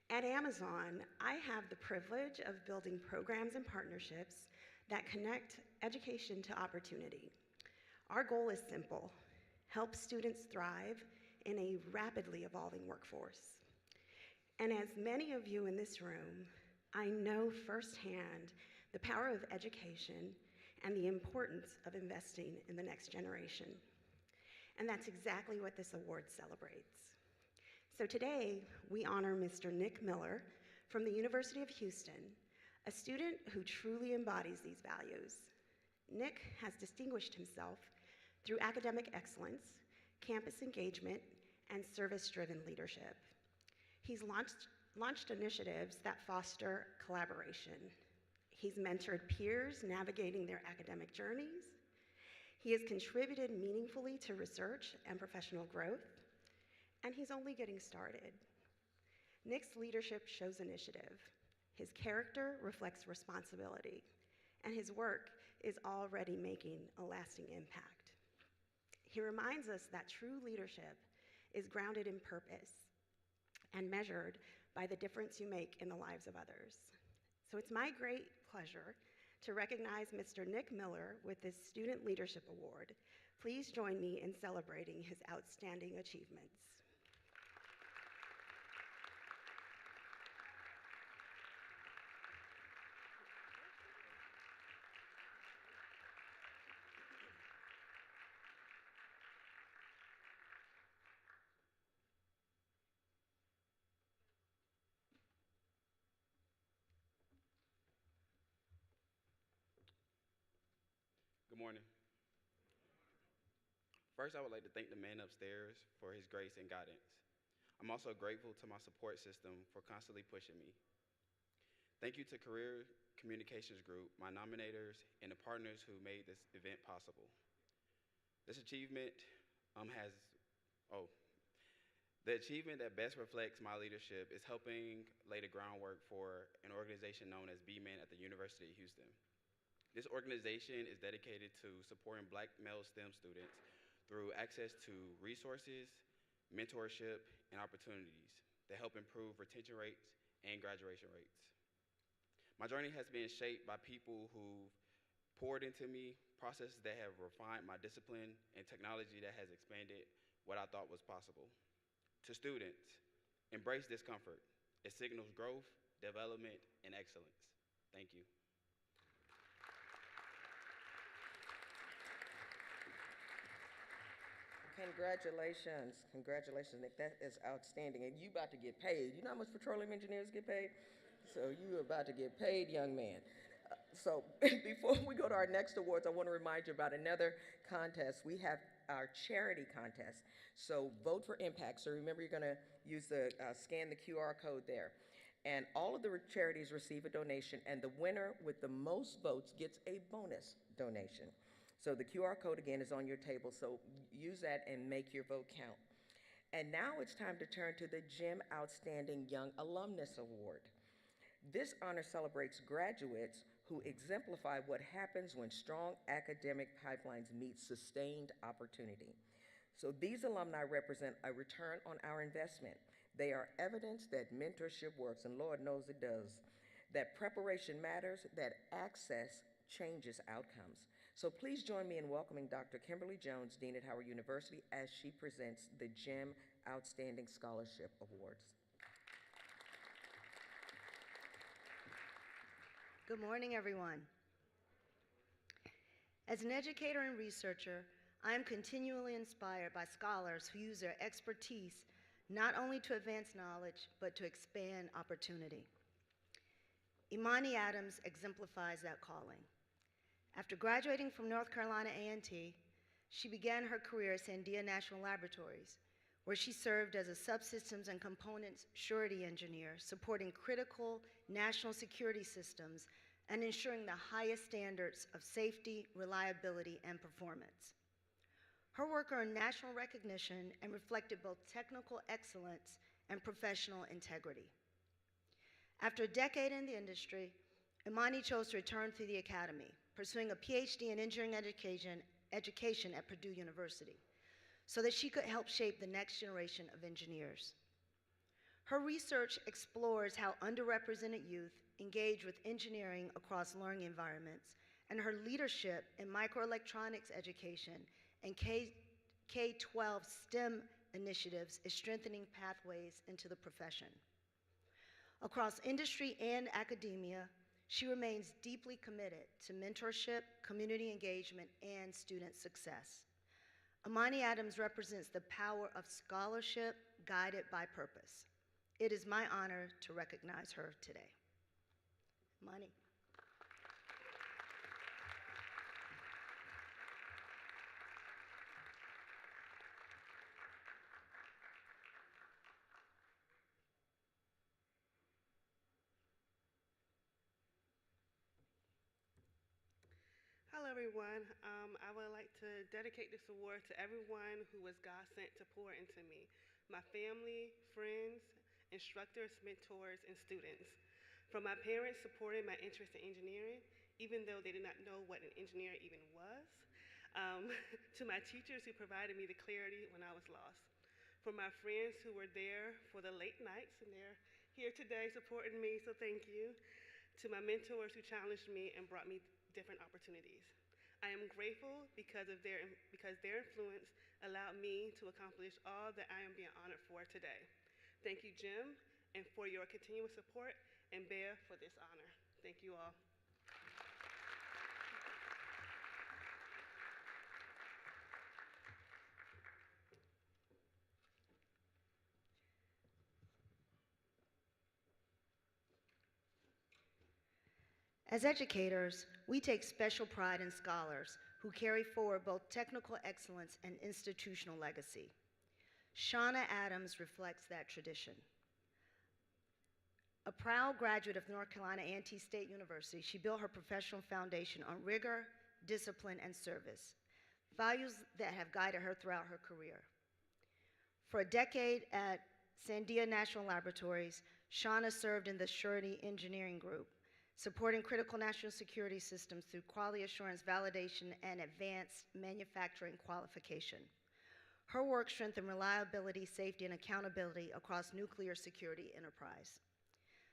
At Amazon, I have the privilege of building programs and partnerships that connect education to opportunity. Our goal is simple: help students thrive in a rapidly evolving workforce. And as many of you in this room, I know firsthand the power of education and the importance of investing in the next generation. And that's exactly what this award celebrates. So today, we honor Mr. Nick Miller from the University of Houston, a student who truly embodies these values. Nick has distinguished himself through academic excellence, campus engagement, and service-driven leadership. He's launched initiatives that foster collaboration. He's mentored peers navigating their academic journeys. He has contributed meaningfully to research and professional growth, and he's only getting started. Nick's leadership shows initiative. His character reflects responsibility, and his work is already making a lasting impact. He reminds us that true leadership is grounded in purpose and measured by the difference you make in the lives of others. So it's my great pleasure to recognize Mr. Nick Miller with this Student Leadership Award. Please join me in celebrating his outstanding achievements. Good morning. First, I would like to thank the man upstairs for his grace and guidance. I'm also grateful to my support system for constantly pushing me. Thank you to Career Communications Group, my nominators, and the partners who made this event possible. This achievement the achievement that best reflects my leadership is helping lay the groundwork for an organization known as B-Man at the University of Houston. This organization is dedicated to supporting Black male STEM students through access to resources, mentorship, and opportunities that help improve retention rates and graduation rates. My journey has been shaped by people who poured into me, processes that have refined my discipline, and technology that has expanded what I thought was possible. To students, embrace discomfort. It signals growth, development, and excellence. Thank you. Congratulations, congratulations, Nick. That is outstanding. And you about to get paid. You know how much petroleum engineers get paid? So you about to get paid, young man. So before we go to our next awards, I want to remind you about another contest. We have our charity contest. So vote for impact. So remember, you're going to use the scan the QR code there. And all of the charities receive a donation, and the winner with the most votes gets a bonus donation. So the QR code, again, is on your table, so use that and make your vote count. And now it's time to turn to the GEM Outstanding Young Alumnus Award. This honor celebrates graduates who exemplify what happens when strong academic pipelines meet sustained opportunity. So these alumni represent a return on our investment. They are evidence that mentorship works, and Lord knows it does, that preparation matters, that access changes outcomes. So please join me in welcoming Dr. Kimberly Jones, Dean at Howard University, as she presents the GEM Outstanding Scholarship Awards. Good morning, everyone. As an educator and researcher, I am continually inspired by scholars who use their expertise not only to advance knowledge, but to expand opportunity. Imani Adams exemplifies that calling. After graduating from North Carolina A&T, she began her career at Sandia National Laboratories, where she served as a subsystems and components surety engineer, supporting critical national security systems and ensuring the highest standards of safety, reliability, and performance. Her work earned national recognition and reflected both technical excellence and professional integrity. After a decade in the industry, Imani chose to return to the academy, pursuing a PhD in engineering education at Purdue University, so that she could help shape the next generation of engineers. Her research explores how underrepresented youth engage with engineering across learning environments, and her leadership in microelectronics education and K-12 STEM initiatives is strengthening pathways into the profession. Across industry and academia, she remains deeply committed to mentorship, community engagement, and student success. Imani Adams represents the power of scholarship guided by purpose. It is my honor to recognize her today. Imani. everyone. I would like to dedicate this award to everyone who was God sent to pour into me, my family, friends, instructors, mentors, and students. From my parents supporting my interest in engineering, even though they did not know what an engineer even was, to my teachers who provided me the clarity when I was lost. For my friends who were there for the late nights, and they're here today supporting me, so thank you. To my mentors who challenged me and brought me different opportunities. I am grateful because their influence allowed me to accomplish all that I am being honored for today. Thank you, Jim, and for your continuous support, and Bea for this honor. Thank you all. As educators, we take special pride in scholars who carry forward both technical excellence and institutional legacy. Shauna Adams reflects that tradition. A proud graduate of North Carolina A&T State University, she built her professional foundation on rigor, discipline, and service, values that have guided her throughout her career. For a decade at Sandia National Laboratories, Shauna served in the Surety Engineering Group, supporting critical national security systems through quality assurance validation and advanced manufacturing qualification. Her work strengthened reliability, safety, and accountability across nuclear security enterprise.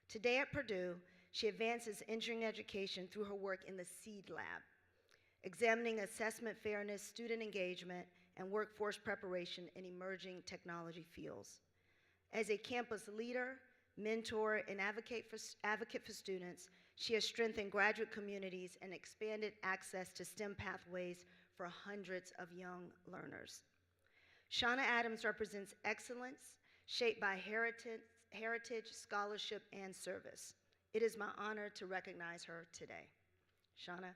Today at Purdue, she advances engineering education through her work in the SEED Lab, examining assessment fairness, student engagement, and workforce preparation in emerging technology fields. As a campus leader, mentor, and advocate for students, she has strengthened graduate communities and expanded access to STEM pathways for hundreds of young learners. Shauna Adams represents excellence shaped by heritage, scholarship, and service. It is my honor to recognize her today. Shauna.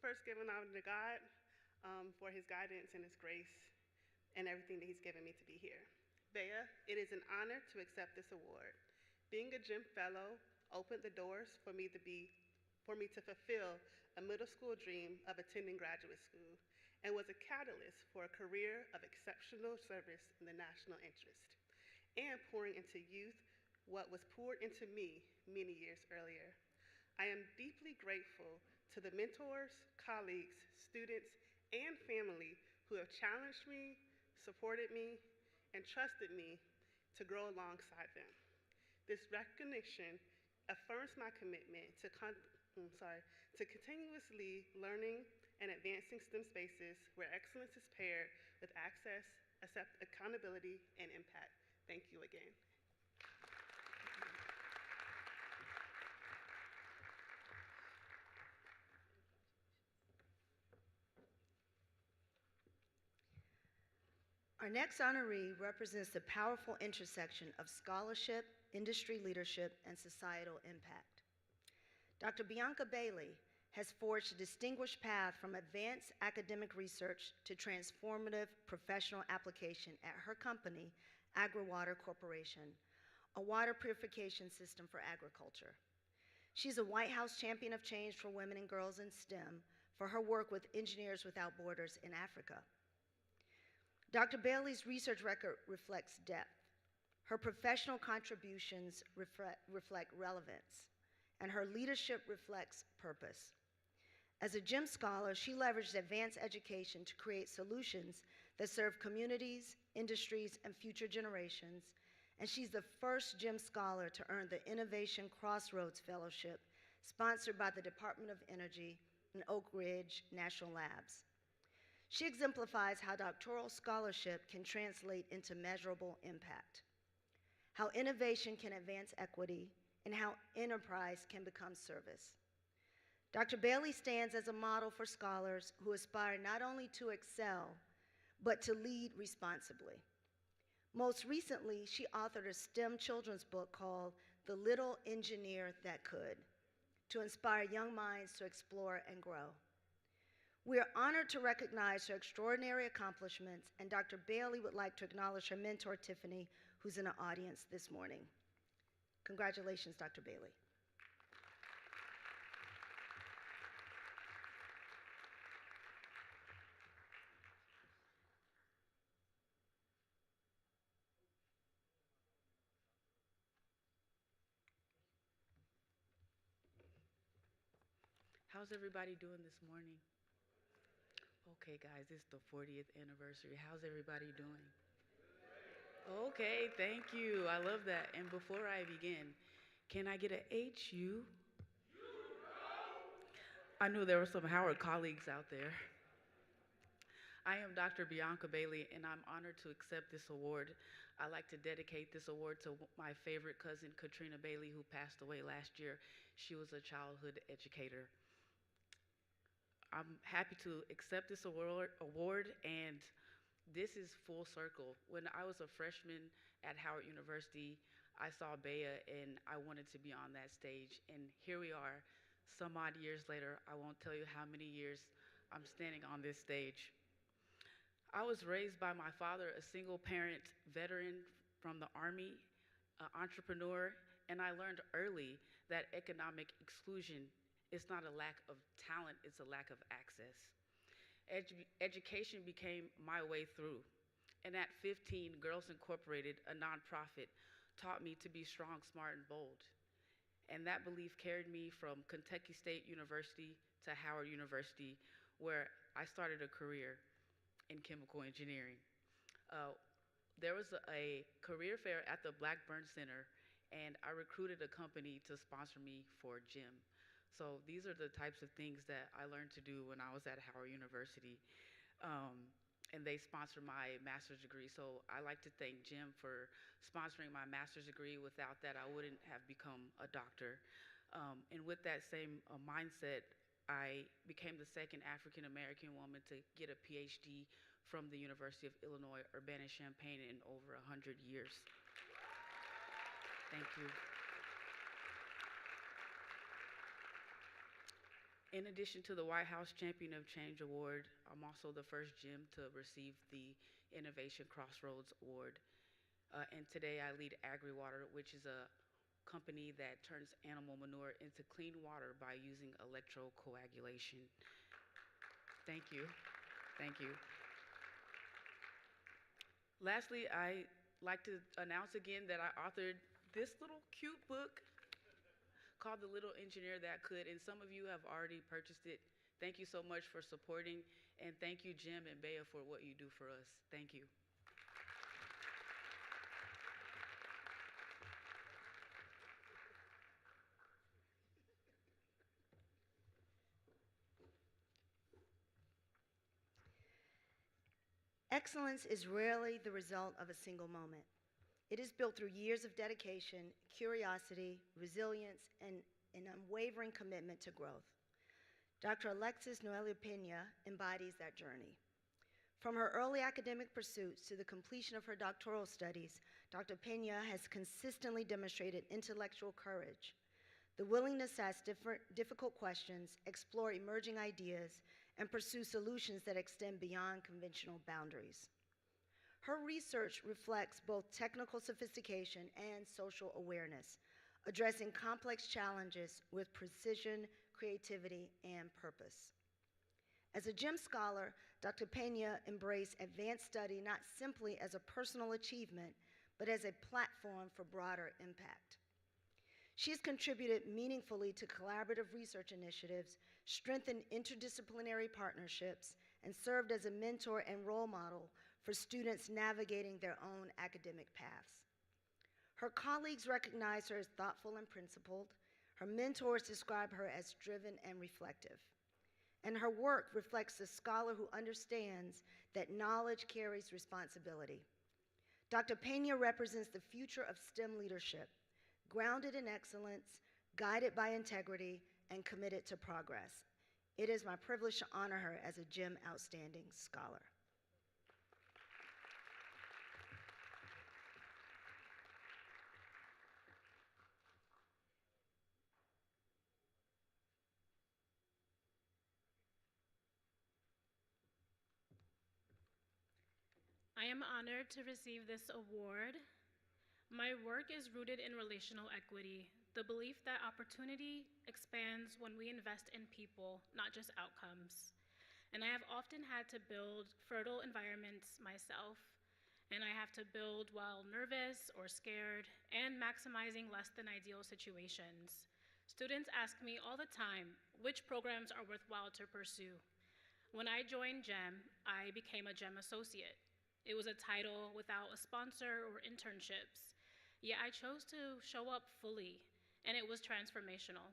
First, giving honor to God for his guidance and his grace and everything that he's given me to be here. Bea, it is an honor to accept this award. Being a GEM Fellow opened the doors for me to fulfill a middle school dream of attending graduate school and was a catalyst for a career of exceptional service in the national interest and pouring into youth what was poured into me many years earlier. I am deeply grateful to the mentors, colleagues, students, and family who have challenged me, supported me, and trusted me to grow alongside them. This recognition affirms my commitment to continuously learning and advancing STEM spaces where excellence is paired with access, accountability, and impact. Thank you again. Our next honoree represents the powerful intersection of scholarship, industry leadership, and societal impact. Dr. Bianca Bailey has forged a distinguished path from advanced academic research to transformative professional application at her company, AgriWater Corporation, a water purification system for agriculture. She's a White House Champion of Change for Women and Girls in STEM for her work with Engineers Without Borders in Africa. Dr. Bailey's research record reflects depth. Her professional contributions reflect relevance, and her leadership reflects purpose. As a GEM scholar, she leveraged advanced education to create solutions that serve communities, industries, and future generations, and she's the first GEM scholar to earn the Innovation Crossroads Fellowship, sponsored by the Department of Energy and Oak Ridge National Labs. She exemplifies how doctoral scholarship can translate into measurable impact, how innovation can advance equity, and how enterprise can become service. Dr. Bailey stands as a model for scholars who aspire not only to excel, but to lead responsibly. Most recently, she authored a STEM children's book called The Little Engineer That Could. to inspire young minds to explore and grow. We are honored to recognize her extraordinary accomplishments, and Dr. Bailey would like to acknowledge her mentor, Tiffany, who's in the audience this morning. Congratulations, Dr. Bailey. How's everybody doing this morning? Okay, guys, it's the 40th anniversary. How's everybody doing? Okay, thank you. I love that. And before I begin, can I get a HU? I knew there were some Howard colleagues out there. I am Dr. Bianca Bailey, and I'm honored to accept this award. I'd like to dedicate this award to my favorite cousin, Katrina Bailey, who passed away last year. She was a childhood educator. I'm happy to accept this award, and this is full circle. When I was a freshman at Howard University, I saw Bea and I wanted to be on that stage. And here we are, some odd years later. I won't tell you how many years I'm standing on this stage. I was raised by my father, a single parent veteran from the Army, an entrepreneur, and I learned early that economic exclusion is not a lack of talent, it's a lack of access. Education became my way through. And at 15, Girls Incorporated, a nonprofit, taught me to be strong, smart, and bold. And that belief carried me from Kentucky State University to Howard University, where I started a career in chemical engineering. There was a career fair at the Blackburn Center, and I recruited a company to sponsor me for GYM. So these are the types of things that I learned to do when I was at Howard University. And they sponsored my master's degree. So I like to thank GYM for sponsoring my master's degree. Without that, I wouldn't have become a doctor. And with that same mindset, I became the second African American woman to get a PhD from the University of Illinois, Urbana-Champaign in over 100 years. Thank you. In addition to the White House Champion of Change Award, I'm also the first GYM to receive the Innovation Crossroads Award. And today I lead AgriWater, which is a company that turns animal manure into clean water by using electrocoagulation. Thank you. Thank you. Lastly, I'd like to announce again that I authored this little cute book called The Little Engineer That Could, and some of you have already purchased it. Thank you so much for supporting, and thank you, GYM and Bea, for what you do for us. Thank you. Excellence is rarely the result of a single moment. It is built through years of dedication, curiosity, resilience, and an unwavering commitment to growth. Dr. Alexis Noelia Pena embodies that journey. From her early academic pursuits to the completion of her doctoral studies, Dr. Pena has consistently demonstrated intellectual courage, the willingness to ask difficult questions, explore emerging ideas, and pursue solutions that extend beyond conventional boundaries. Her research reflects both technical sophistication and social awareness, addressing complex challenges with precision, creativity, and purpose. As a GYM scholar, Dr. Pena embraced advanced study not simply as a personal achievement, but as a platform for broader impact. She has contributed meaningfully to collaborative research initiatives, strengthened interdisciplinary partnerships, and served as a mentor and role model for students navigating their own academic paths. Her colleagues recognize her as thoughtful and principled. Her mentors describe her as driven and reflective. And her work reflects a scholar who understands that knowledge carries responsibility. Dr. Pena represents the future of STEM leadership, grounded in excellence, guided by integrity, and committed to progress. It is my privilege to honor her as a GYM Outstanding Scholar. I am honored to receive this award. My work is rooted in relational equity, the belief that opportunity expands when we invest in people, not just outcomes. And I have often had to build fertile environments myself, and I have to build while nervous or scared and maximizing less than ideal situations. Students ask me all the time which programs are worthwhile to pursue. When I joined GEM, I became a GEM associate. It was a title without a sponsor or internships, yet I chose to show up fully, and it was transformational.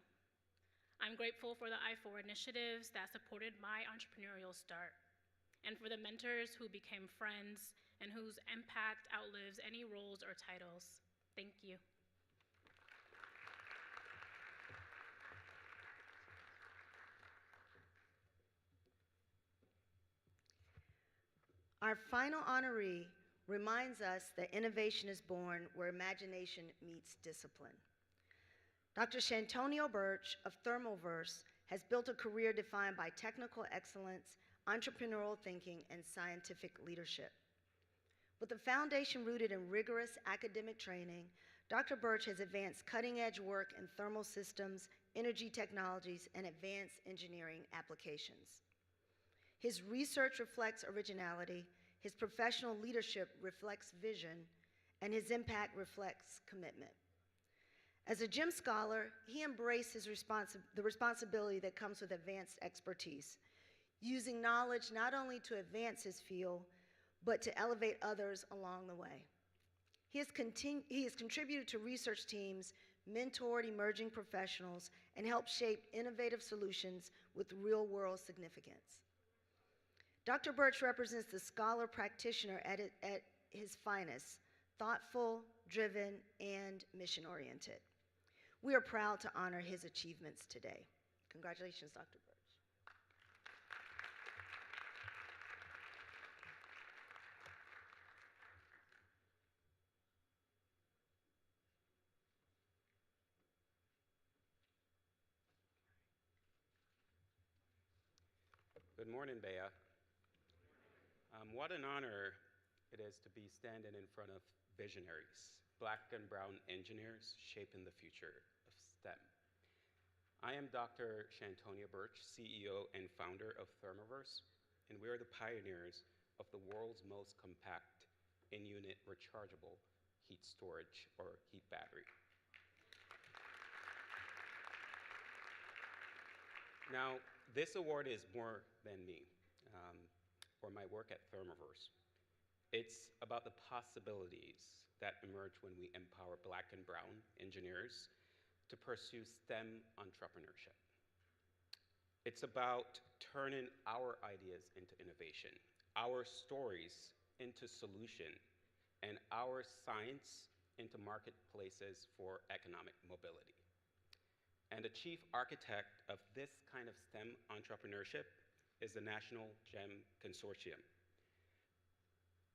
I'm grateful for the I4 initiatives that supported my entrepreneurial start, and for the mentors who became friends and whose impact outlives any roles or titles. Thank you. Our final honoree reminds us that innovation is born where imagination meets discipline. Dr. Shantonio Birch of Thermalverse has built a career defined by technical excellence, entrepreneurial thinking, and scientific leadership. With a foundation rooted in rigorous academic training, Dr. Birch has advanced cutting-edge work in thermal systems, energy technologies, and advanced engineering applications. His research reflects originality, his professional leadership reflects vision, and his impact reflects commitment. As a GEM scholar, he embraced the responsibility that comes with advanced expertise, using knowledge not only to advance his field, but to elevate others along the way. He has contributed to research teams, mentored emerging professionals, and helped shape innovative solutions with real-world significance. Dr. Birch represents the scholar practitioner at his finest, thoughtful, driven, and mission-oriented. We are proud to honor his achievements today. Congratulations, Dr. Birch. Good morning, Bea. What an honor it is to be standing in front of visionaries, Black and brown engineers shaping the future of STEM. I am Dr. Shantonio Birch, CEO and founder of Thermalverse, and we are the pioneers of the world's most compact in-unit rechargeable heat storage or heat battery. Now, this award is more than me or my work at Thermalverse. It's about the possibilities that emerge when we empower Black and brown engineers to pursue STEM entrepreneurship. It's about turning our ideas into innovation, our stories into solution, and our science into marketplaces for economic mobility. And the chief architect of this kind of STEM entrepreneurship is the National GEM Consortium.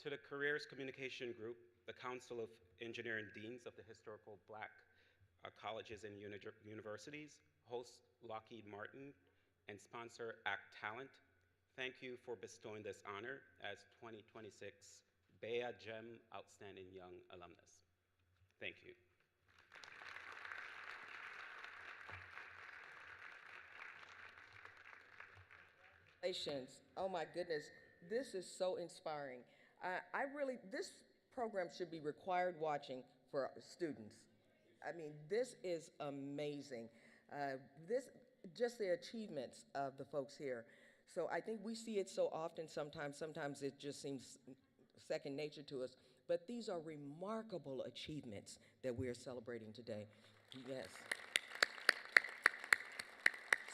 To the Careers Communication Group, the Council of Engineering Deans of the Historical Black Colleges and Universities, host Lockheed Martin, and sponsor Act Talent, thank you for bestowing this honor as 2026 Bea GEM Outstanding Young Alumnus. Thank you. Oh my goodness, this is so inspiring. This program should be required watching for students. I mean, this is amazing. Just the achievements of the folks here. So I think we see it so often sometimes it just seems second nature to us, but these are remarkable achievements that we are celebrating today. Yes.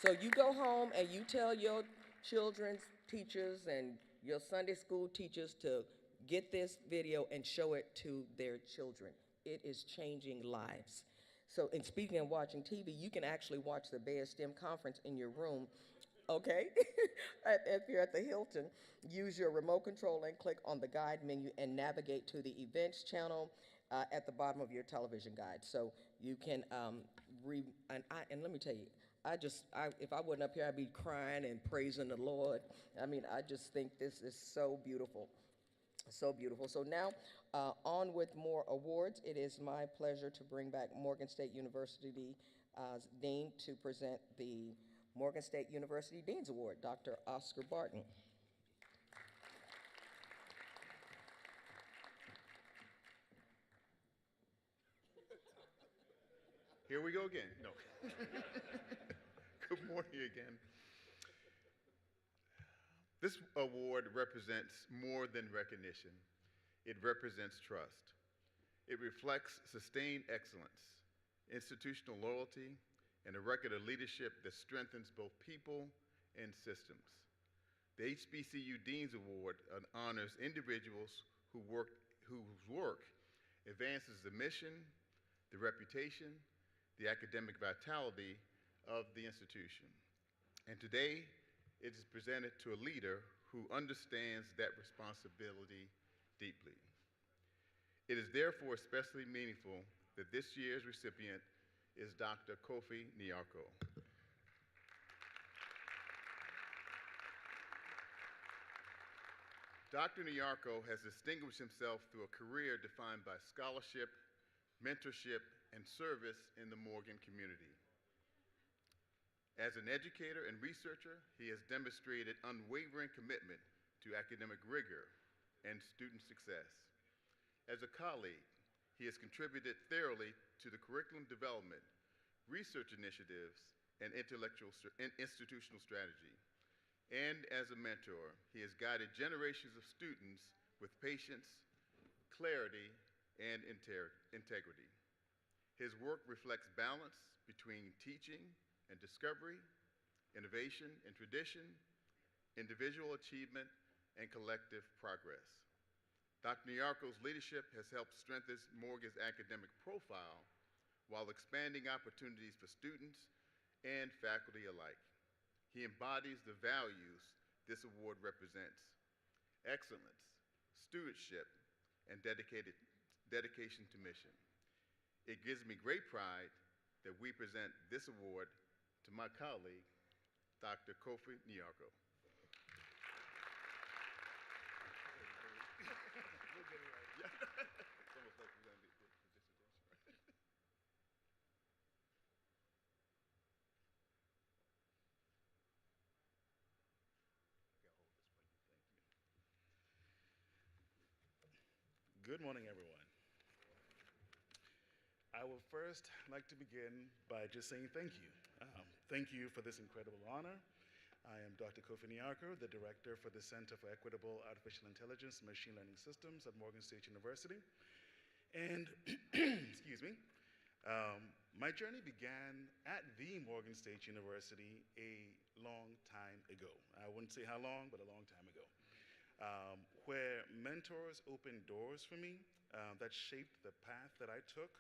So you go home and you tell your children's teachers and your Sunday school teachers to get this video and show it to their children. It is changing lives. So, and speaking of watching TV, you can actually watch the Bea STEM conference in your room, okay? If you're at the Hilton, use your remote control and click on the guide menu and navigate to the events channel at the bottom of your television guide. So you can and let me tell you, if I wasn't up here, I'd be crying and praising the Lord. I mean, I just think this is so beautiful. So beautiful. So now, on with more awards. It is my pleasure to bring back Morgan State University Dean to present the Morgan State University Dean's Award, Dr. Oscar Barton. Here we go again. No. Good morning again. This award represents more than recognition. It represents trust. It reflects sustained excellence, institutional loyalty, and a record of leadership that strengthens both people and systems. The HBCU Dean's Award honors individuals whose work advances the mission, the reputation, the academic vitality of the institution. And today, it is presented to a leader who understands that responsibility deeply. It is therefore especially meaningful that this year's recipient is Dr. Kofi Nyarko. Dr. Nyarko has distinguished himself through a career defined by scholarship, mentorship, and service in the Morgan community. As an educator and researcher, he has demonstrated unwavering commitment to academic rigor and student success. As a colleague, he has contributed thoroughly to the curriculum development, research initiatives, and institutional strategy. And as a mentor, he has guided generations of students with patience, clarity, and integrity. His work reflects balance between teaching and discovery, innovation and tradition, individual achievement, and collective progress. Dr. Nyarko's leadership has helped strengthen Morgan's academic profile while expanding opportunities for students and faculty alike. He embodies the values this award represents: excellence, stewardship, and dedication to mission. It gives me great pride that we present this award to my colleague, Dr. Kofi Nyarko. Good morning, everyone. I would first like to begin by just saying thank you. Thank you for this incredible honor. I am Dr. Kofi Nyarko, the Director for the Center for Equitable Artificial Intelligence and Machine Learning Systems at Morgan State University. And, excuse me, my journey began at the Morgan State University a long time ago. I wouldn't say how long, but a long time ago. Where mentors opened doors for me that shaped the path that I took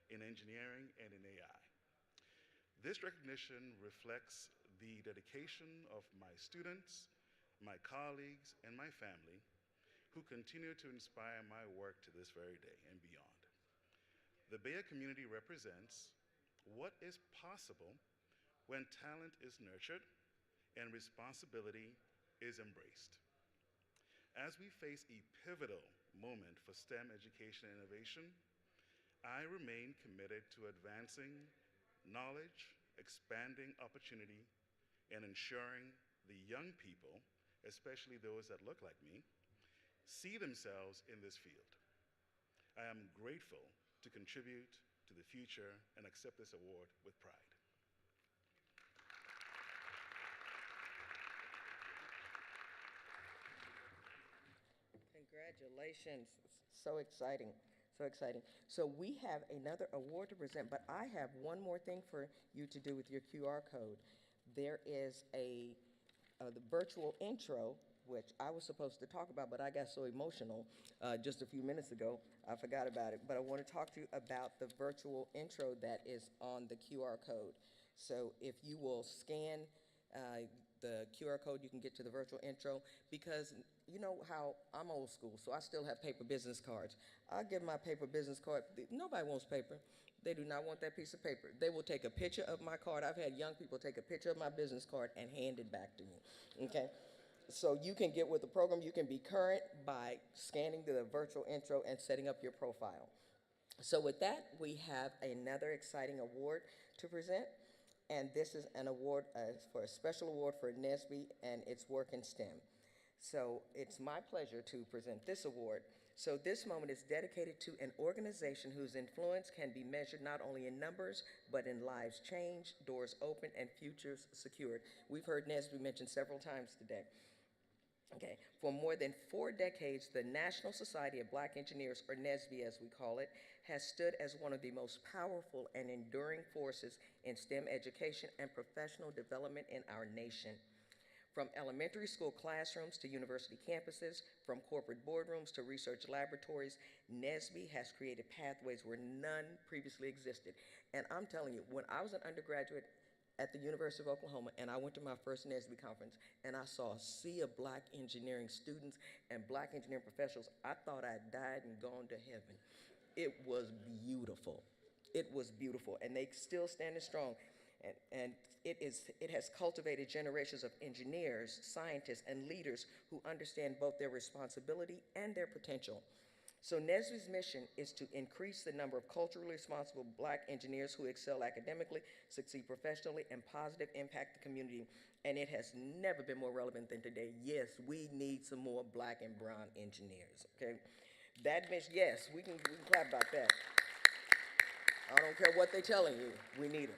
in engineering and in AI. This recognition reflects the dedication of my students, my colleagues, and my family who continue to inspire my work to this very day and beyond. The Bay Area community represents what is possible when talent is nurtured and responsibility is embraced. As we face a pivotal moment for STEM education and innovation, I remain committed to advancing knowledge, expanding opportunity, and ensuring the young people, especially those that look like me, see themselves in this field. I am grateful to contribute to the future and accept this award with pride. Congratulations. So exciting. So exciting. So we have another award to present, but I have one more thing for you to do with your QR code. There is the virtual intro, which I was supposed to talk about, but I got so emotional just a few minutes ago, I forgot about it. But I want to talk to you about the virtual intro that is on the QR code. So if you will scan the QR code, you can get to the virtual intro, because you know how I'm old school, so I still have paper business cards. I give my paper business card. Nobody wants paper. They do not want that piece of paper. They will take a picture of my card. I've had young people take a picture of my business card and hand it back to me, okay? So you can get with the program. You can be current by scanning the virtual intro and setting up your profile. So with that, we have another exciting award to present. And this is an award for a special award for NSBE and its work in STEM. So it's my pleasure to present this award. So this moment is dedicated to an organization whose influence can be measured not only in numbers, but in lives changed, doors opened, and futures secured. We've heard NSBE mentioned several times today. Okay, for more than 4 decades, the National Society of Black Engineers, or NSBE as we call it, has stood as one of the most powerful and enduring forces in STEM education and professional development in our nation. From elementary school classrooms to university campuses, from corporate boardrooms to research laboratories, NSBE has created pathways where none previously existed. And I'm telling you, when I was an undergraduate at the University of Oklahoma, and I went to my first NSBE conference, and I saw a sea of black engineering students and black engineering professionals, I thought I'd died and gone to heaven. It was beautiful. It was beautiful, and they still standing strong. And it has cultivated generations of engineers, scientists, and leaders who understand both their responsibility and their potential. So NSBE's mission is to increase the number of culturally responsible black engineers who excel academically, succeed professionally, and positively impact the community. And it has never been more relevant than today. Yes, we need some more black and brown engineers, okay? That mission, yes, we can clap about that. I don't care what they're telling you, we need them.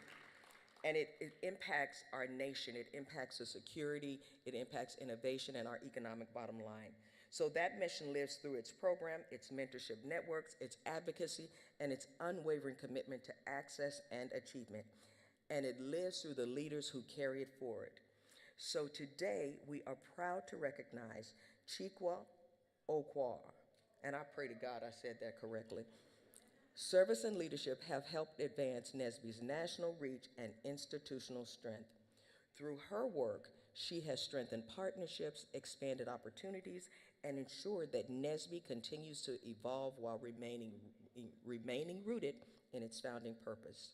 And it impacts our nation, it impacts the security, it impacts innovation and our economic bottom line. So that mission lives through its program, its mentorship networks, its advocacy, and its unwavering commitment to access and achievement. And it lives through the leaders who carry it forward. So today, we are proud to recognize Chikwa Okwar, and I pray to God I said that correctly. Service and leadership have helped advance NSBE's national reach and institutional strength. Through her work, she has strengthened partnerships, expanded opportunities, and ensured that NSBE continues to evolve while remaining rooted in its founding purpose.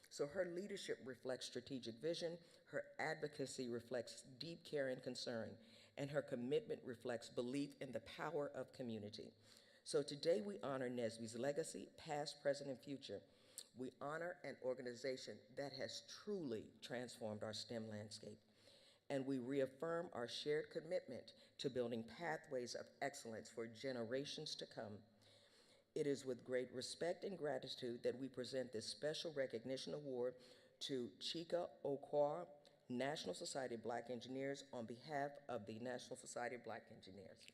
So her leadership reflects strategic vision, her advocacy reflects deep care and concern, and her commitment reflects belief in the power of community. So today we honor NSBE's legacy, past, present, and future. We honor an organization that has truly transformed our STEM landscape. And we reaffirm our shared commitment to building pathways of excellence for generations to come. It is with great respect and gratitude that we present this special recognition award to Chika Okwar, National Society of Black Engineers, on behalf of the National Society of Black Engineers.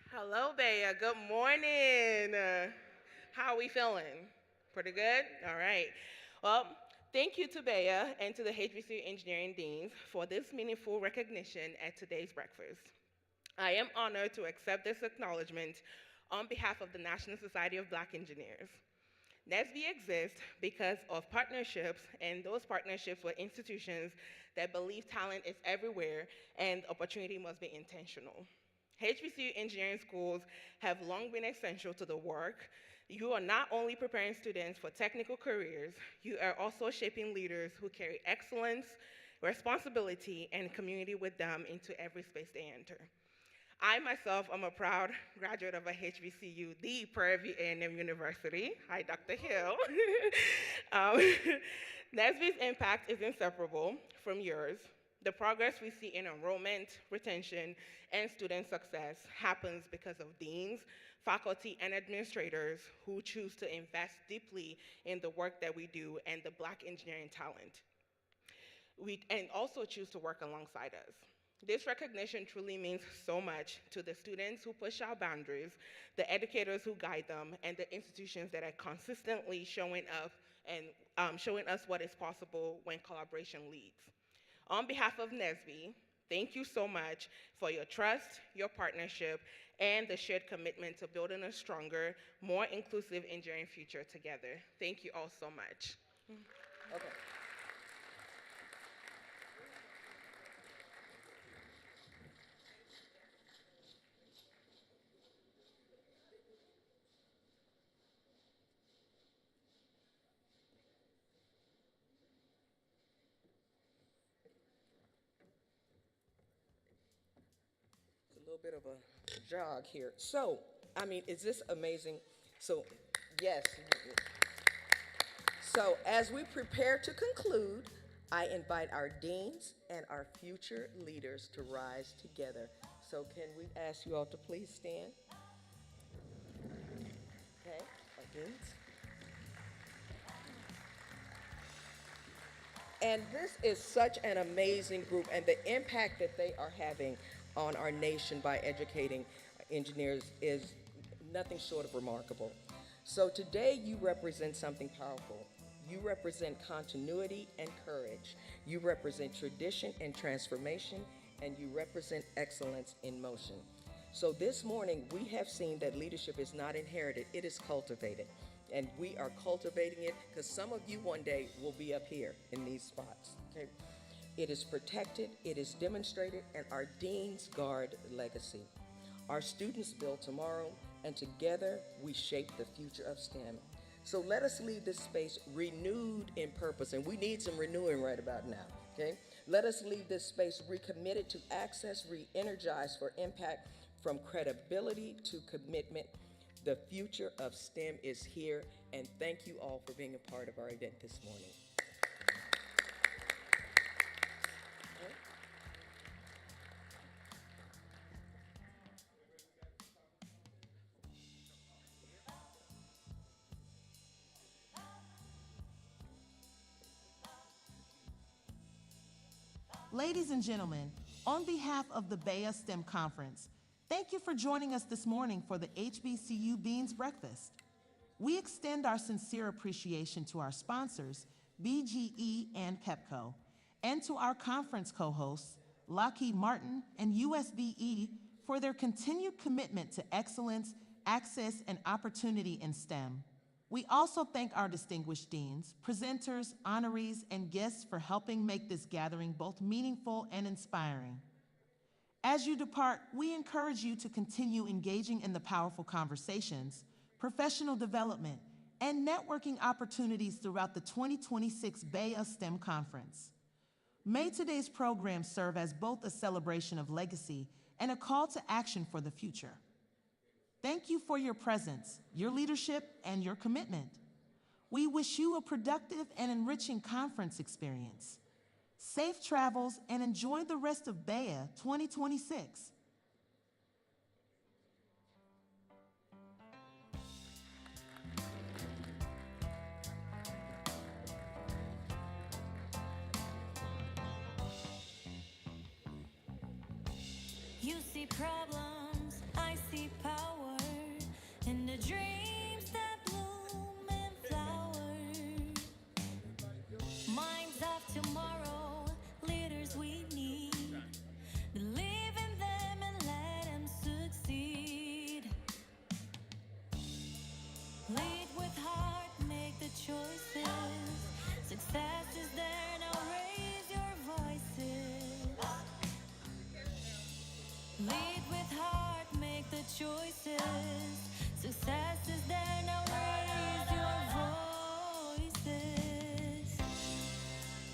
Hello, Bea. Good morning. How are we feeling? Pretty good? All right. Well, thank you to Bea and to the HBCU Engineering Deans for this meaningful recognition at today's breakfast. I am honored to accept this acknowledgement on behalf of the National Society of Black Engineers. NSBE exists because of partnerships, and those partnerships with institutions that believe talent is everywhere and opportunity must be intentional. HBCU engineering schools have long been essential to the work. You are not only preparing students for technical careers, you are also shaping leaders who carry excellence, responsibility, and community with them into every space they enter. I myself am a proud graduate of a HBCU, the Prairie View A&M University. Hi, Dr. Hill. NSBE's impact is inseparable from yours. The progress we see in enrollment, retention, and student success happens because of deans, faculty, and administrators who choose to invest deeply in the work that we do and the Black engineering talent. And also choose to work alongside us. This recognition truly means so much to the students who push our boundaries, the educators who guide them, and the institutions that are consistently showing up and showing us what is possible when collaboration leads. On behalf of NSBE, thank you so much for your trust, your partnership, and the shared commitment to building a stronger, more inclusive engineering future together. Thank you all so much. Okay. A little bit of a jog here. So, I mean, is this amazing? So, yes. So, as we prepare to conclude, I invite our deans and our future leaders to rise together. So, can we ask you all to please stand? Okay, our deans. And this is such an amazing group, and the impact that they are having on our nation by educating engineers is nothing short of remarkable. So today you represent something powerful. You represent continuity and courage. You represent tradition and transformation, and you represent excellence in motion. So this morning we have seen that leadership is not inherited, it is cultivated. And we are cultivating it because some of you one day will be up here in these spots. Okay? It is protected, it is demonstrated, and our deans guard legacy. Our students build tomorrow, and together we shape the future of STEM. So let us leave this space renewed in purpose, and we need some renewing right about now. Okay? Let us leave this space recommitted to access, re-energized for impact, from credibility to commitment. The future of STEM is here, and thank you all for being a part of our event this morning. Ladies and gentlemen, on behalf of the BEA STEM Conference, thank you for joining us this morning for the HBCU Dean's Breakfast. We extend our sincere appreciation to our sponsors, BGE and Pepco, and to our conference co-hosts, Lockheed Martin and USBE, for their continued commitment to excellence, access, and opportunity in STEM. We also thank our distinguished deans, presenters, honorees, and guests for helping make this gathering both meaningful and inspiring. As you depart, we encourage you to continue engaging in the powerful conversations, professional development, and networking opportunities throughout the 2026 BEA STEM Conference. May today's program serve as both a celebration of legacy and a call to action for the future. Thank you for your presence, your leadership, and your commitment. We wish you a productive and enriching conference experience. Safe travels and enjoy the rest of BEA 2026. You see problems, I see power, in the dreams that bloom and flower. Minds of tomorrow, leaders we need. Believe in them and let them succeed. Lead with heart, make the choices. Success is there, now raise your voices. Lead with heart, make the choices. Success is there, now raise your voices.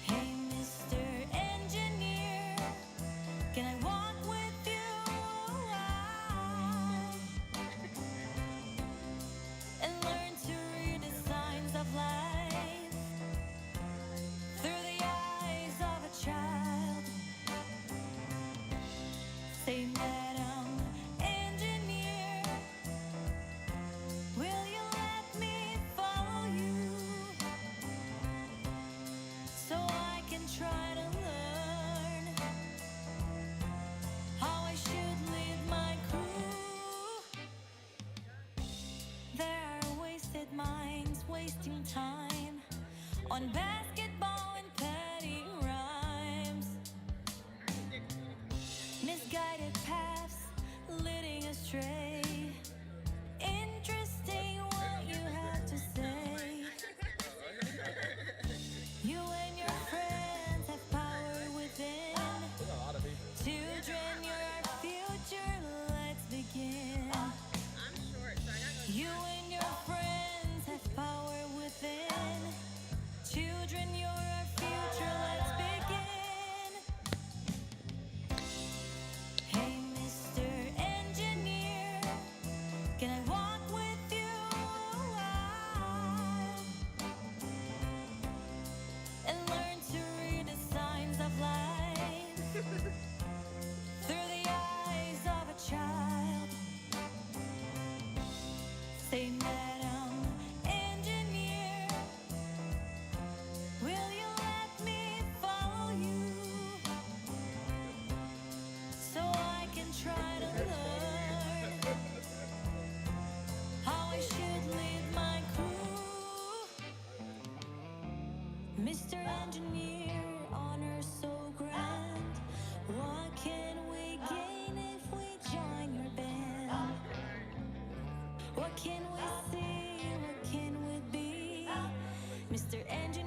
Hey, Mr. Engineer, can I walk with you and learn to read the signs of life through the eyes of a child? Say, Madam Engineer, will you let me follow you so I can try to learn how I should lead my crew? There are wasted minds wasting time on basketball and petty rhymes. Misguided paths leading astray. Mr. Engineer, honor so grand. What can we gain if we join your band? What can we see? What can we be? Mr. Engineer.